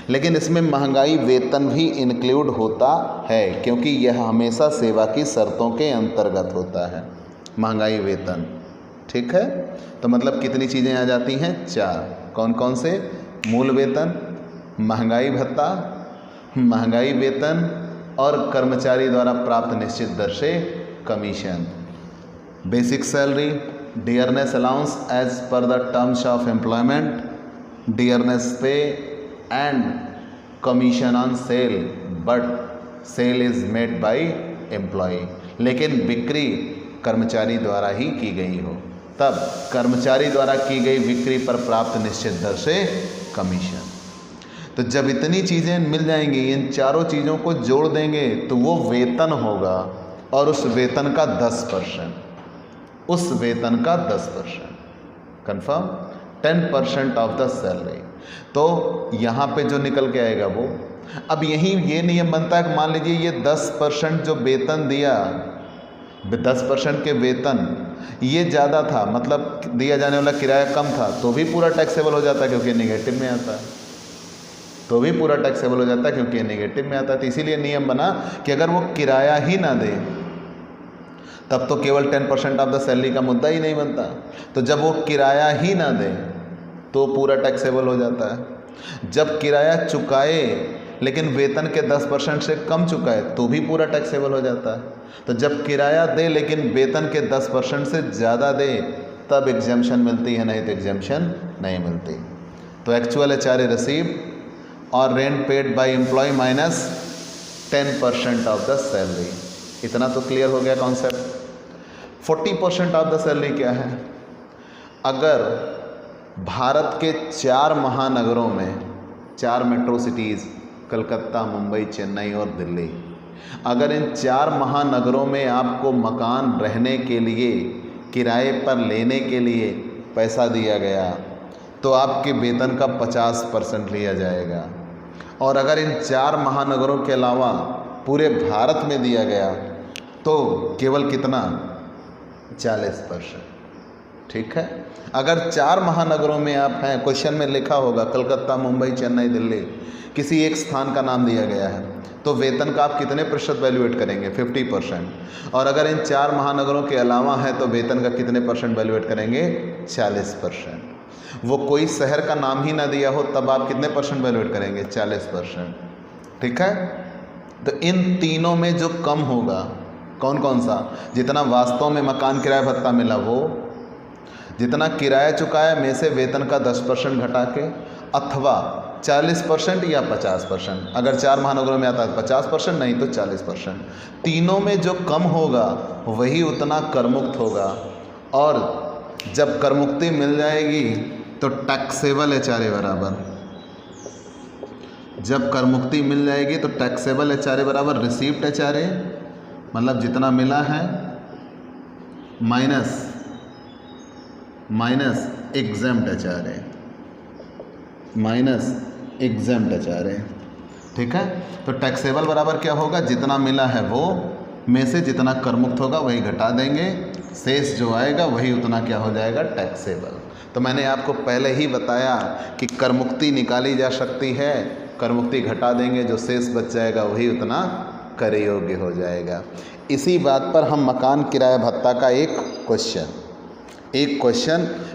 लेकिन इसमें महंगाई वेतन भी इंक्लूड होता है, क्योंकि यह हमेशा सेवा की शर्तों के अंतर्गत होता है, महंगाई वेतन। ठीक है, तो मतलब कितनी चीज़ें आ जाती हैं? 4। कौन कौन से? मूल वेतन, महंगाई भत्ता, महंगाई वेतन और कर्मचारी द्वारा प्राप्त निश्चित दर से commission. Basic salary, dearness allowance as per the terms of employment, dearness pay and commission on sale, but sale is made by employ. लेकिन बिक्री कर्मचारी द्वारा ही की गई हो, तब कर्मचारी द्वारा की गई बिक्री पर प्राप्त निश्चित दर से कमीशन। तो जब इतनी चीज़ें मिल जाएंगी, इन चारों चीज़ों को जोड़ देंगे तो वो वेतन होगा, और उस वेतन का 10%, उस वेतन का 10%, कन्फर्म, 10% ऑफ द सैलरी। तो यहाँ पे जो निकल के आएगा वो, अब यही ये नियम बनता है कि मान लीजिए ये 10% जो वेतन दिया, 10% के वेतन ये ज़्यादा था, मतलब दिया जाने वाला किराया कम था, तो भी पूरा टैक्सेबल हो जाता है क्योंकि नेगेटिव में आता है, तो भी पूरा टैक्सेबल हो जाता है क्योंकि नेगेटिव में आता है। तो इसीलिए नियम बना कि अगर वो किराया ही ना दे तब तो केवल 10% ऑफ द सैलरी का मुद्दा ही नहीं बनता। तो जब वो किराया ही ना दे तो पूरा टैक्सेबल हो जाता है। जब किराया चुकाए लेकिन वेतन के 10% से कम चुकाए तो भी पूरा टैक्सेबल हो जाता है। तो जब किराया दे लेकिन वेतन के 10% से ज़्यादा दे तब एग्जेम्पशन मिलती है, नहीं तो एग्जेम्पशन नहीं मिलती। तो एक्चुअल एचआरए रिसीव्ड और rent paid by employ minus 10% of the salary. इतना तो क्लियर हो गया कॉन्सेप्ट। 40% ऑफ द सैलरी क्या है? अगर भारत के 4 महानगरों में, 4 मेट्रो सिटीज़ कलकत्ता, मुंबई, चेन्नई और दिल्ली, अगर इन 4 महानगरों में आपको मकान रहने के लिए, किराए पर लेने के लिए पैसा दिया गया तो आपके वेतन का 50% लिया जाएगा। और अगर इन 4 महानगरों के अलावा पूरे भारत में दिया गया तो केवल कितना? 40%। ठीक है, अगर 4 महानगरों में आप हैं, क्वेश्चन में लिखा होगा कलकत्ता, मुंबई, चेन्नई, दिल्ली, किसी एक स्थान का नाम दिया गया है, तो वेतन का आप कितने प्रतिशत वैल्यूएट करेंगे? 50%। और अगर इन 4 महानगरों के अलावा है तो वेतन का कितने % वैल्यूएट करेंगे? 40%। वो कोई शहर का नाम ही ना दिया हो तब आप कितने % वैल्यूएट करेंगे? 40%। ठीक है, तो इन तीनों में जो कम होगा, कौन कौन सा? जितना वास्तव में मकान किराया भत्ता मिला वो, जितना किराया चुकाया में से वेतन का 10% घटा के, अथवा 40% या 50%। अगर 4 महानगरों में आता है 50%, नहीं तो 40%। तीनों में जो कम होगा वही उतना करमुक्त होगा। और जब करमुक्ति मिल जाएगी तो टैक्सेबल एचआरए बराबर, जब करमुक्ति मिल जाएगी तो टैक्सेबल एचआरए बराबर रिसीव्ड एचआरए, मतलब जितना मिला है minus exempt HRA, minus exempt HRA. ठीक है, तो टैक्सेबल बराबर क्या होगा? जितना मिला है वो में से जितना करमुक्त होगा वही घटा देंगे, शेष जो आएगा वही उतना क्या हो जाएगा? टैक्सेबल। तो मैंने आपको पहले ही बताया कि करमुक्ति निकाली जा सकती है, करमुक्ति घटा देंगे, जो शेष बच जाएगा वही उतना कर योग्य हो जाएगा। इसी बात पर हम मकान किराया भत्ता का एक क्वेश्चन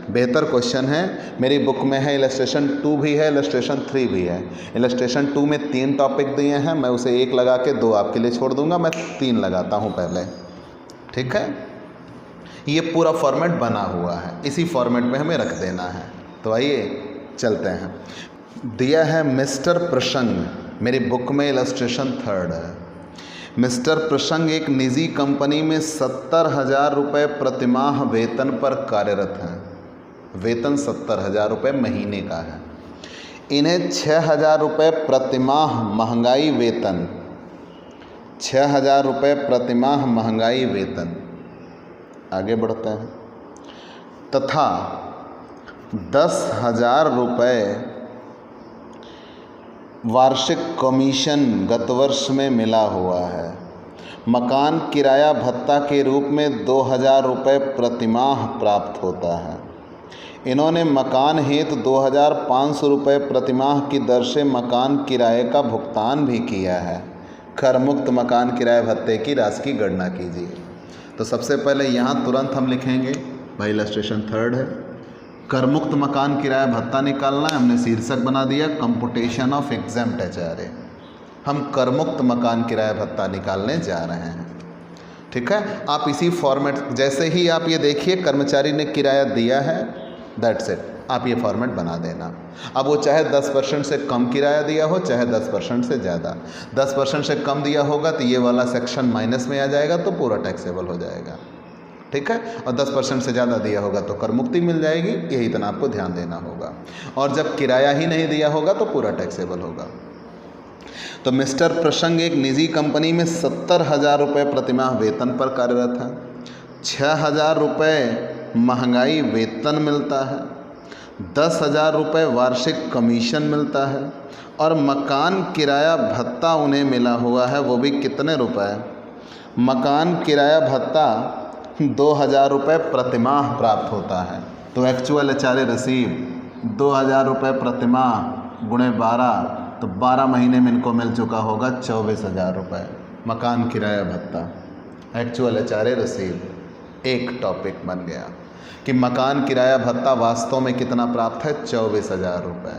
बेहतर क्वेश्चन है, मेरी बुक में है, इलस्ट्रेशन 2 भी है, इलस्ट्रेशन 3 भी है। इलस्ट्रेशन 2 में 3 टॉपिक दिए हैं, मैं उसे 1 लगा के 2 आपके लिए छोड़ दूंगा, मैं 3 लगाता हूँ पहले। ठीक है, ये पूरा फॉर्मेट बना हुआ है, इसी फॉर्मेट में हमें रख देना है। तो आइए चलते हैं। दिया है मिस्टर प्रसंग, मेरी बुक में इलस्ट्रेशन 3 है। मिस्टर प्रसंग एक निजी कंपनी में 70,000 रुपये प्रतिमाह वेतन पर कार्यरत हैं। वेतन 70,000 रुपये महीने का है। इन्हें 6,000 रुपये प्रतिमाह महंगाई वेतन, 6,000 रुपये प्रतिमाह महंगाई वेतन, आगे बढ़ते हैं, तथा 10,000 रुपये वार्षिक कमीशन गत वर्ष में मिला हुआ है। मकान किराया भत्ता के रूप में 2000 रुपये प्रतिमाह प्राप्त होता है। इन्होंने मकान हेतु 2500 रुपये प्रतिमाह की दर से मकान किराए का भुगतान भी किया है। कर मुक्त मकान किराए भत्ते की राशि की गणना कीजिए। तो सबसे पहले यहाँ तुरंत हम लिखेंगे, भाई इलस्ट्रेशन थर्ड है, कर मुक्त मकान किराया भत्ता निकालना है। हमने शीर्षक बना दिया कंप्यूटेशन ऑफ एग्जेम्प्ट एचआरए। हम कर मुक्त मकान किराया भत्ता निकालने जा रहे हैं। ठीक है, आप इसी फॉर्मेट, जैसे ही आप ये देखिए कर्मचारी ने किराया दिया है, दैट्स इट, आप ये फॉर्मेट बना देना। अब वो चाहे 10% से कम किराया दिया हो, चाहे 10% से ज़्यादा। 10% से कम दिया होगा तो ये वाला सेक्शन माइनस में आ जाएगा, तो पूरा टैक्सेबल हो जाएगा। ठीक है, और 10% से ज़्यादा दिया होगा तो कर मुक्ति मिल जाएगी। यही इतना आपको ध्यान देना होगा। और जब किराया ही नहीं दिया होगा तो पूरा टैक्सेबल होगा। तो मिस्टर प्रसंग एक निजी कंपनी में 70,000 रुपये प्रतिमाह वेतन पर कार्यरत है। 6,000 रुपये महंगाई वेतन मिलता है, 10,000 रुपये वार्षिक कमीशन मिलता है और मकान किराया भत्ता उन्हें मिला हुआ है, वो भी कितने रुपए? मकान किराया भत्ता 2,000 रुपये प्रतिमाह प्राप्त होता है। तो एक्चुअल एचआरए रिसीव 2,000 रुपये प्रतिमाह गुणे 12, तो 12 महीने में इनको मिल चुका होगा 24,000 रुपये मकान किराया भत्ता। एक्चुअल एचआरए रिसीव एक टॉपिक बन गया कि मकान किराया भत्ता वास्तव में कितना प्राप्त है, 24,000 रुपये।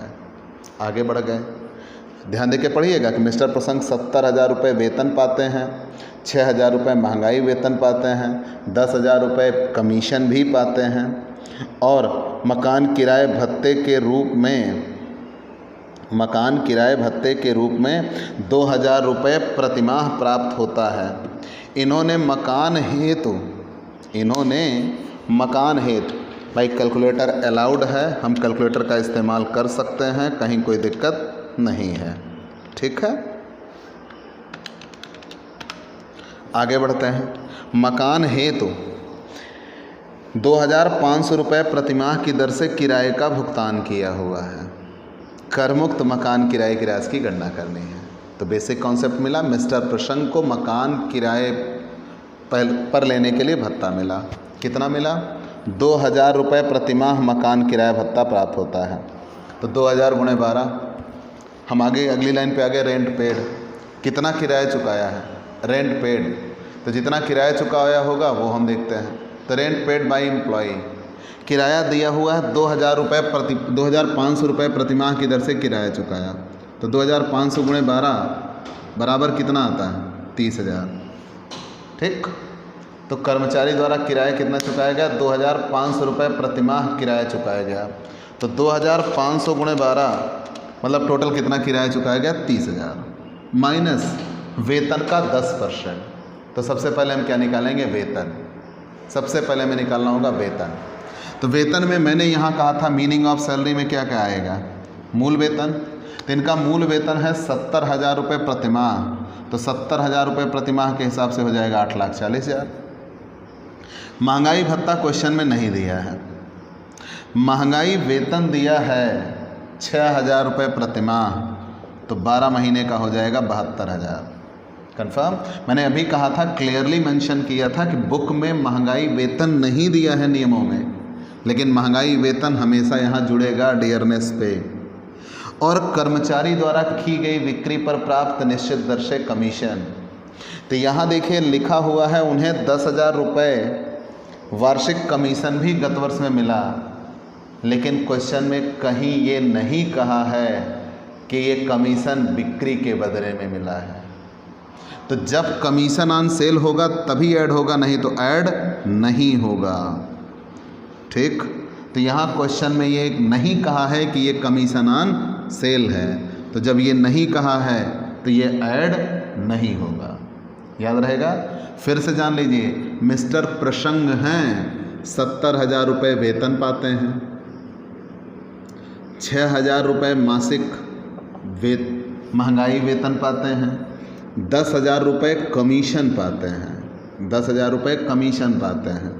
आगे बढ़ गए, ध्यान देके पढ़िएगा कि मिस्टर प्रसंग 70,000 रुपये वेतन पाते हैं, 6,000 रुपये महंगाई वेतन पाते हैं, 10,000 रुपये कमीशन भी पाते हैं और मकान किराए भत्ते के रूप में 2,000 रुपये प्रतिमाह प्राप्त होता है। इन्होंने मकान हेतु भाई कैलकुलेटर अलाउड है, हम कैलकुलेटर का इस्तेमाल कर सकते हैं, कहीं कोई दिक्कत नहीं है। ठीक है, आगे बढ़ते हैं। मकान हेतु 2,500 रुपये प्रतिमाह की दर से किराए का भुगतान किया हुआ है। कर मुक्त मकान किराए की राशि की गणना करनी है। तो बेसिक कॉन्सेप्ट मिला, मिस्टर प्रसंग को मकान किराए पर लेने के लिए भत्ता मिला। कितना मिला? 2,000 रुपये प्रतिमाह मकान किराया भत्ता प्राप्त होता है। तो 2,000 गुणे 12, हम आगे अगली लाइन पे आ गए। रेंट पेड, कितना किराया चुकाया है? रेंट पेड, तो जितना किराया चुकाया होगा वो हम देखते हैं। तो रेंट पेड बाई एम्प्लॉई, किराया दिया हुआ है 2,500 रुपये प्रतिमाह की दर से किराया चुकाया। तो 2,500 गुणे 12 बराबर कितना आता है? 30,000। ठीक, तो कर्मचारी द्वारा किराया कितना चुकाया गया? 2,500 रुपये प्रतिमाह किराया चुकाया गया। तो 2,500 गुणे 12 मतलब टोटल कितना किराया चुकाया गया? 30,000 माइनस वेतन का 10%। तो सबसे पहले हम क्या निकालेंगे? वेतन। सबसे पहले हमें निकालना होगा वेतन। तो वेतन में मैंने यहाँ कहा था मीनिंग ऑफ सैलरी में क्या क्या आएगा? मूल वेतन। तो इनका मूल वेतन है 70,000 रुपये प्रतिमाह। तो 70,000 रुपये प्रतिमाह के हिसाब से हो जाएगा 8,40,000। महंगाई भत्ता क्वेश्चन में नहीं दिया है। महंगाई वेतन दिया है 6,000 रुपये प्रतिमाह, तो 12 महीने का हो जाएगा 72,000। कंफर्म? मैंने अभी कहा था, क्लियरली मेंशन किया था कि बुक में महंगाई वेतन नहीं दिया है नियमों में, लेकिन महंगाई वेतन हमेशा यहाँ जुड़ेगा डियरनेस पे। और कर्मचारी द्वारा की गई बिक्री पर प्राप्त निश्चित दर से कमीशन। तो यहाँ देखिए लिखा हुआ है उन्हें 10,000 रुपये वार्षिक कमीशन भी गत वर्ष में मिला, लेकिन क्वेश्चन में कहीं ये नहीं कहा है कि ये कमीशन बिक्री के बदले में मिला है। तो जब कमीशन ऑन सेल होगा तभी ऐड होगा, नहीं तो ऐड नहीं होगा। ठीक, तो यहाँ क्वेश्चन में ये नहीं कहा है कि ये कमीशन ऑन सेल है, तो जब ये नहीं कहा है तो ये ऐड नहीं होगा। याद रहेगा? फिर से जान लीजिए, मिस्टर प्रसंग हैं 70,000 रुपये वेतन पाते हैं, 6,000 रुपये मासिक महंगाई वेतन पाते हैं, 10,000 रुपये कमीशन पाते हैं, 10,000 रुपये कमीशन पाते हैं,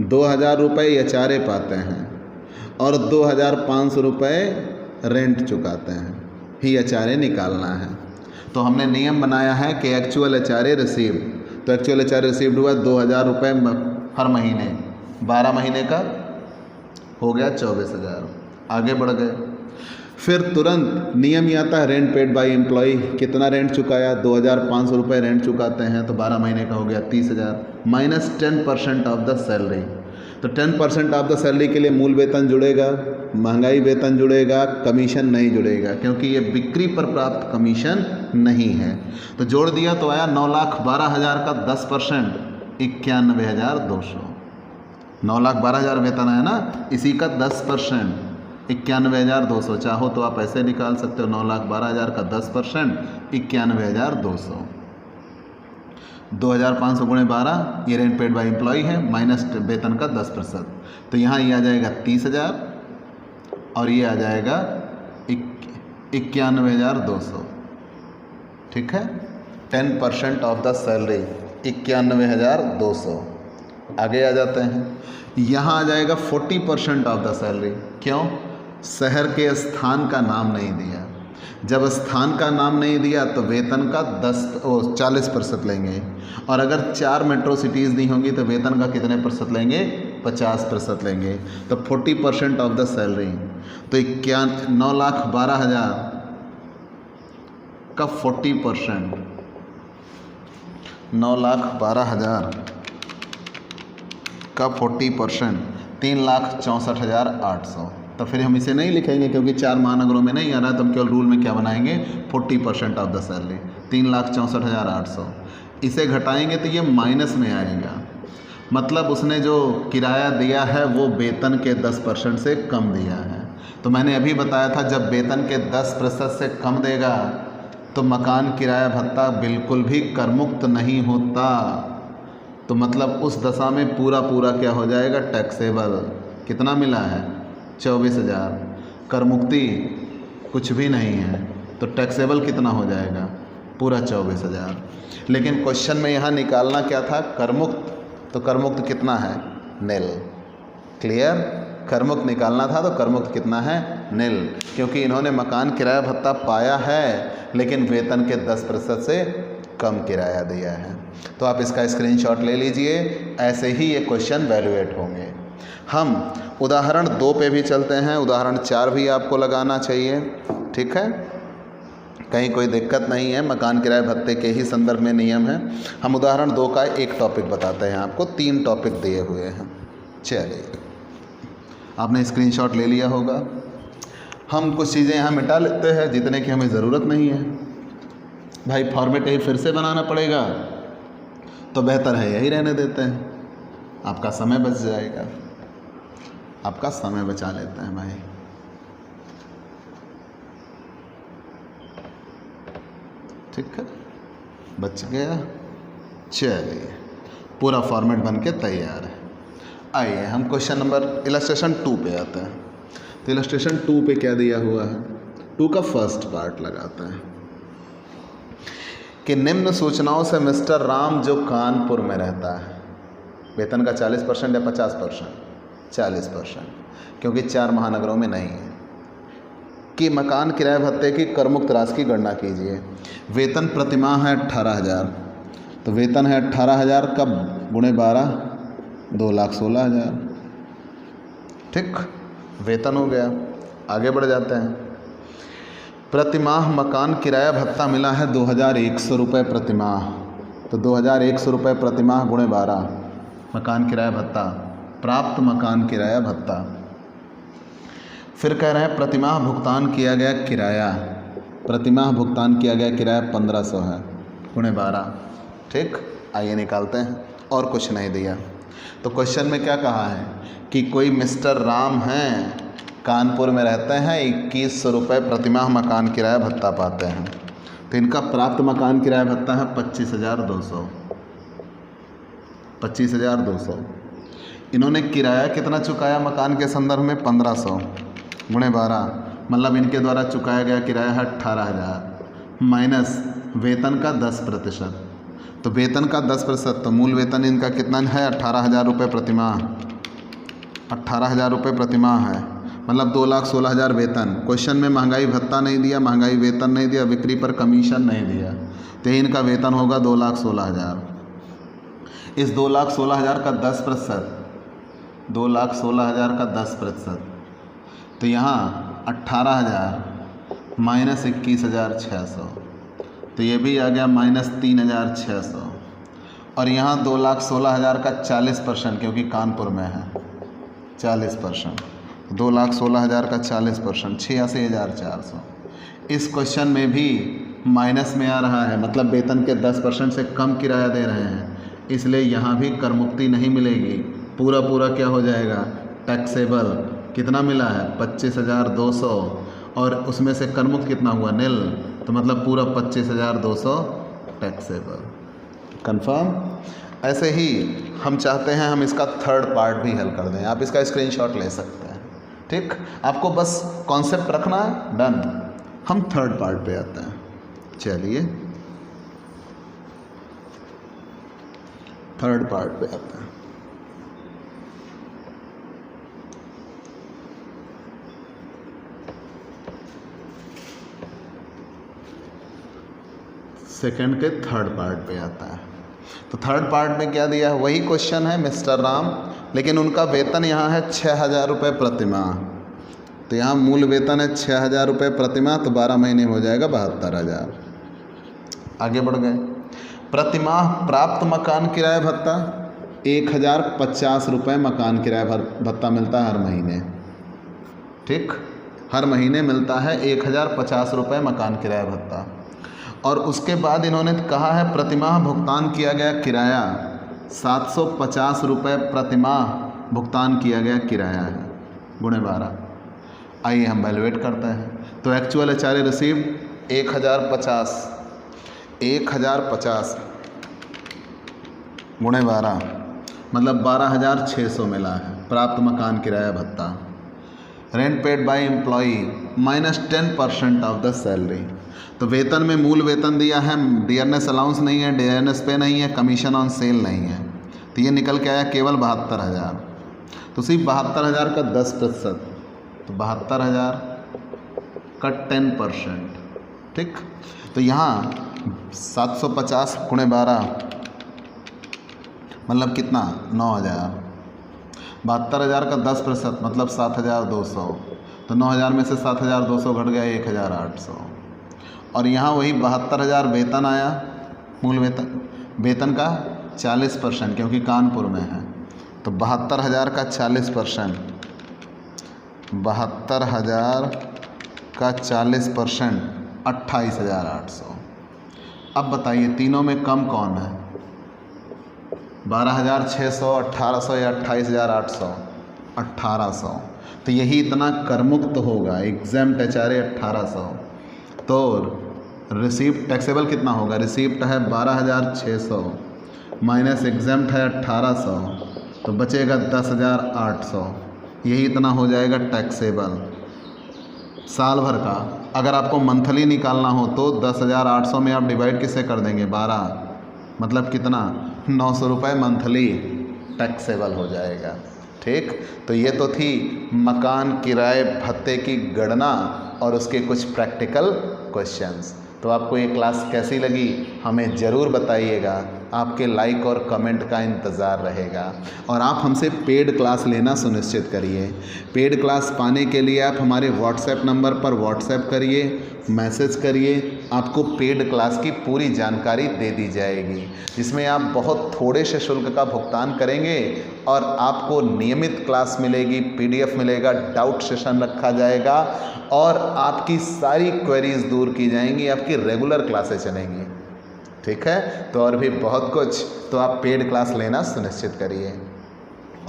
2,000 रुपये एचआरए पाते हैं और 2,500 रुपये रेंट चुकाते हैं। ही एचआरए निकालना है। तो हमने नियम बनाया है कि एक्चुअल एचआरए रिसीव तो एक्चुअल एचआर रिसीव्ड हुआ 2,000 रुपये हर महीने, 12 महीने का हो गया 24,000। आगे बढ़ गए, फिर तुरंत नियम ही आता है रेंट पेड बाय एम्प्लॉय। कितना रेंट चुकाया? 2,500 रुपये रेंट चुकाते हैं, तो 12 महीने का हो गया 30,000 माइनस 10% ऑफ द सैलरी। तो 10% ऑफ द सैलरी के लिए मूल वेतन जुड़ेगा, महंगाई वेतन जुड़ेगा, कमीशन नहीं जुड़ेगा, क्योंकि ये बिक्री पर प्राप्त कमीशन नहीं है। तो जोड़ दिया तो आया 9,12,000 का 10% 91,200। 9,12,000 वेतन है ना, इसी का 10% 91,200। चाहो तो आप ऐसे निकाल सकते हो, 9,12,000 का 10% 91,200। 2,500 गुणे 12 ये रेंट पेड बाय एम्प्लॉय है, माइनस वेतन का 10%। तो यहाँ ये आ जाएगा 30,000 और ये आ जाएगा 91,200। ठीक है, 10% ऑफ द सैलरी 91,200। आगे आ जाते हैं, यहाँ आ जाएगा 40% ऑफ द सैलरी। क्यों? शहर के स्थान का नाम नहीं दिया। जब स्थान का नाम नहीं दिया तो वेतन का 40% लेंगे, और अगर 4 मेट्रो सिटीज़ दी होंगी तो वेतन का कितने % लेंगे? 50% लेंगे। तो 40% ऑफ द सैलरी, तो 9,12,000 का 40%, 9,12,000 का 40% 3,64,800। तो फिर हम इसे नहीं लिखेंगे क्योंकि 4 महानगरों में नहीं आ रहा है, तो हम केवल रूल में क्या बनाएंगे? 40% ऑफ द सैलरी 3,64,800। इसे घटाएंगे तो ये माइनस में आएगा, मतलब उसने जो किराया दिया है वो वेतन के 10% से कम दिया है। तो मैंने अभी बताया था जब वेतन के 10% से कम देगा तो मकान किराया भत्ता बिल्कुल भी करमुक्त नहीं होता। तो मतलब उस दशा में पूरा क्या हो जाएगा? टैक्सेबल। कितना मिला है? 24,000। कर मुक्ति कुछ भी नहीं है, तो टैक्सेबल कितना हो जाएगा? पूरा 24,000। लेकिन क्वेश्चन में यहाँ निकालना क्या था? करमुक्त। तो करमुक्त कितना है? नील। क्लियर? करमुक्त निकालना था, तो करमुक्त कितना है? नील, क्योंकि इन्होंने मकान किराया भत्ता पाया है लेकिन वेतन के 10% से कम किराया दिया है। तो आप इसका स्क्रीनशॉट ले लीजिए, ऐसे ही ये क्वेश्चन वैल्यूएट होंगे। हम उदाहरण 2 पे भी चलते हैं, उदाहरण 4 भी आपको लगाना चाहिए। ठीक है, कहीं कोई दिक्कत नहीं है, मकान किराए भत्ते के ही संदर्भ में नियम है। हम उदाहरण 2 का एक टॉपिक बताते हैं आपको, 3 टॉपिक दिए हुए हैं। चलिए, आपने स्क्रीनशॉट ले लिया होगा। हम कुछ चीज़ें यहाँ मिटा लेते हैं जितने की हमें ज़रूरत नहीं है। भाई फॉर्मेट यही फिर से बनाना पड़ेगा, तो बेहतर है यही रहने देते हैं, आपका समय बच जाएगा। आपका समय बचा लेते हैं भाई। ठीक है, बच गया। चलिए, पूरा फॉर्मेट बन के तैयार है। आइए हम क्वेश्चन नंबर इलस्ट्रेशन 2 पे आते हैं। तो इलस्ट्रेशन 2 पे क्या दिया हुआ है? 2 का फर्स्ट पार्ट लगाते हैं कि निम्न सूचनाओं से मिस्टर राम जो कानपुर में रहता है, वेतन का 40% या 50%? 40%, क्योंकि 4 महानगरों में नहीं है, कि मकान किराए भत्ते की करमुक्त राशि की गणना कीजिए। वेतन प्रतिमाह है 18,000, तो वेतन है 18,000 का गुणे 12 2,16,000। ठीक, वेतन हो गया। आगे बढ़ जाते हैं। प्रतिमाह मकान किराया भत्ता मिला है 2,100 रुपये प्रतिमाह, तो 2,100 रुपये प्रतिमाह गुणे 12 मकान किराया भत्ता, प्राप्त मकान किराया भत्ता। फिर कह रहे हैं प्रतिमाह भुगतान किया गया किराया, प्रतिमाह भुगतान किया गया किराया 1,500 है गुणे 12। ठीक, आइए निकालते हैं, और कुछ नहीं दिया। तो क्वेश्चन में क्या कहा है कि कोई मिस्टर राम हैं, कानपुर में रहते हैं, 2,100 रुपये प्रतिमाह मकान किराया भत्ता पाते हैं। तो इनका प्राप्त मकान किराया भत्ता है 25,200। 25,200। इन्होंने किराया कितना चुकाया मकान के संदर्भ में? 1,500 गुणे 12, मतलब इनके द्वारा चुकाया गया किराया है 18,000 माइनस वेतन का 10%। तो वेतन का 10%, तो मूल वेतन इनका कितना है? 18,000 रुपये प्रतिमाह। 18,000 रुपये प्रतिमाह है, मतलब 2,16,000 वेतन। क्वेश्चन में महंगाई भत्ता नहीं दिया, महंगाई वेतन नहीं दिया, बिक्री पर कमीशन नहीं दिया, तो इनका वेतन होगा 2,16,000 इस 2,16,000 का 10%, 2,16,000 का 10%, तो यहाँ 18,000 माइनस 21,600, तो ये भी आ गया माइनस 3,600। और यहाँ 2,16,000 का 40%, क्योंकि कानपुर में है 40%, 2,16,000 का 40%, 86,400। इस क्वेश्चन में भी माइनस में आ रहा है, मतलब वेतन के 10% से कम किराया दे रहे हैं, इसलिए यहाँ भी कर मुक्ति नहीं मिलेगी। पूरा पूरा क्या हो जाएगा, टैक्सेबल। कितना मिला है, 25,200, और उसमें से कर मुक्त कितना हुआ, निल, तो मतलब पूरा 25,200 टैक्सेबल। कंफर्म। ऐसे ही हम चाहते हैं हम इसका थर्ड पार्ट भी हल कर दें, आप इसका स्क्रीनशॉट ले सकते हैं। ठीक, आपको बस कॉन्सेप्ट रखना है, डन। हम थर्ड पार्ट पे आते हैं। चलिए थर्ड पार्ट पे आते हैं। सेकंड के थर्ड पार्ट पे आता है। तो थर्ड पार्ट में क्या दिया है, वही क्वेश्चन है मिस्टर राम, लेकिन उनका वेतन यहाँ है 6,000 रुपये प्रतिमाह। तो यहाँ मूल वेतन है 6,000 रुपये प्रतिमाह, तो 12 महीने में हो जाएगा 72,000। आगे बढ़ गए। प्रतिमाह प्राप्त मकान किराया भत्ता 1,050 रुपये मकान किराया भत्ता मिलता है हर महीने। ठीक, हर महीने मिलता है 1,050 रुपये मकान किराया भत्ता। और उसके बाद इन्होंने कहा है प्रतिमाह भुगतान किया गया किराया 750 रुपये प्रतिमाह भुगतान किया गया किराया है, गुणे 12। आइए हम वैल्यूएट करते हैं। तो एक्चुअल एचआरए रिसीव्ड 1,050 गुणे 12, मतलब 12,600 मिला है प्राप्त मकान किराया भत्ता। Rent paid bye employee minus 10% of the salary. तो वेतन में मूल वेतन दिया है, डियरनेस अलाउंस नहीं है, डियरनेस पे नहीं है, कमीशन ऑन सेल नहीं है, तो ये निकल के आया केवल 72,000। तो सिर्फ 72,000 का 10%, तो 72,000 का 10%। ठीक, तो यहाँ 750 गुणे 12 मतलब कितना, 9,000। 72,000 का 10% मतलब 7,200, तो 9,000 में से 7,200 घट गया 1,800। और यहाँ वही 72,000 वेतन आया, मूल वेतन का 40%, क्योंकि कानपुर में है, तो 72,000 का 40%, 72,000 का 40% 28,800। अब बताइए तीनों में कम कौन है, 12,600, 1,800 या 28,800? 1,800। तो यही इतना करमुक्त होगा, एग्जाम्प्ट एचआरए 1,800। तो रिसीप्ट टैक्सेबल कितना होगा, रिसीप्ट है 12,600 माइनस एग्जाम्प्ट है 1,800, तो बचेगा 10,800। यही इतना हो जाएगा टैक्सेबल साल भर का। अगर आपको मंथली निकालना हो तो 10,800 में आप डिवाइड किससे कर देंगे, 12, मतलब कितना, 900 रुपये मंथली टैक्सेबल हो जाएगा। ठीक, तो ये तो थी मकान किराए भत्ते की गणना और उसके कुछ प्रैक्टिकल क्वेश्चंस। तो आपको ये क्लास कैसी लगी हमें ज़रूर बताइएगा, आपके लाइक और कमेंट का इंतज़ार रहेगा। और आप हमसे पेड क्लास लेना सुनिश्चित करिए। पेड क्लास पाने के लिए आप हमारे व्हाट्सएप नंबर पर व्हाट्सएप करिए, मैसेज करिए, आपको पेड क्लास की पूरी जानकारी दे दी जाएगी, जिसमें आप बहुत थोड़े से शुल्क का भुगतान करेंगे और आपको नियमित क्लास मिलेगी, PDF मिलेगा, डाउट सेशन रखा जाएगा और आपकी सारी क्वेरीज दूर की जाएंगी, आपकी रेगुलर क्लासें चलेंगी। ठीक है, तो और भी बहुत कुछ, तो आप पेड क्लास लेना सुनिश्चित करिए।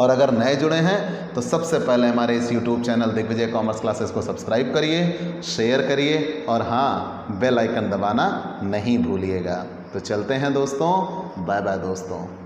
और अगर नए जुड़े हैं तो सबसे पहले हमारे इस YouTube channel Digvijay commerce classes को सब्सक्राइब करिए, शेयर करिए और हाँ, बेल आइकन दबाना नहीं भूलिएगा। तो चलते हैं दोस्तों, बाय बाय दोस्तों।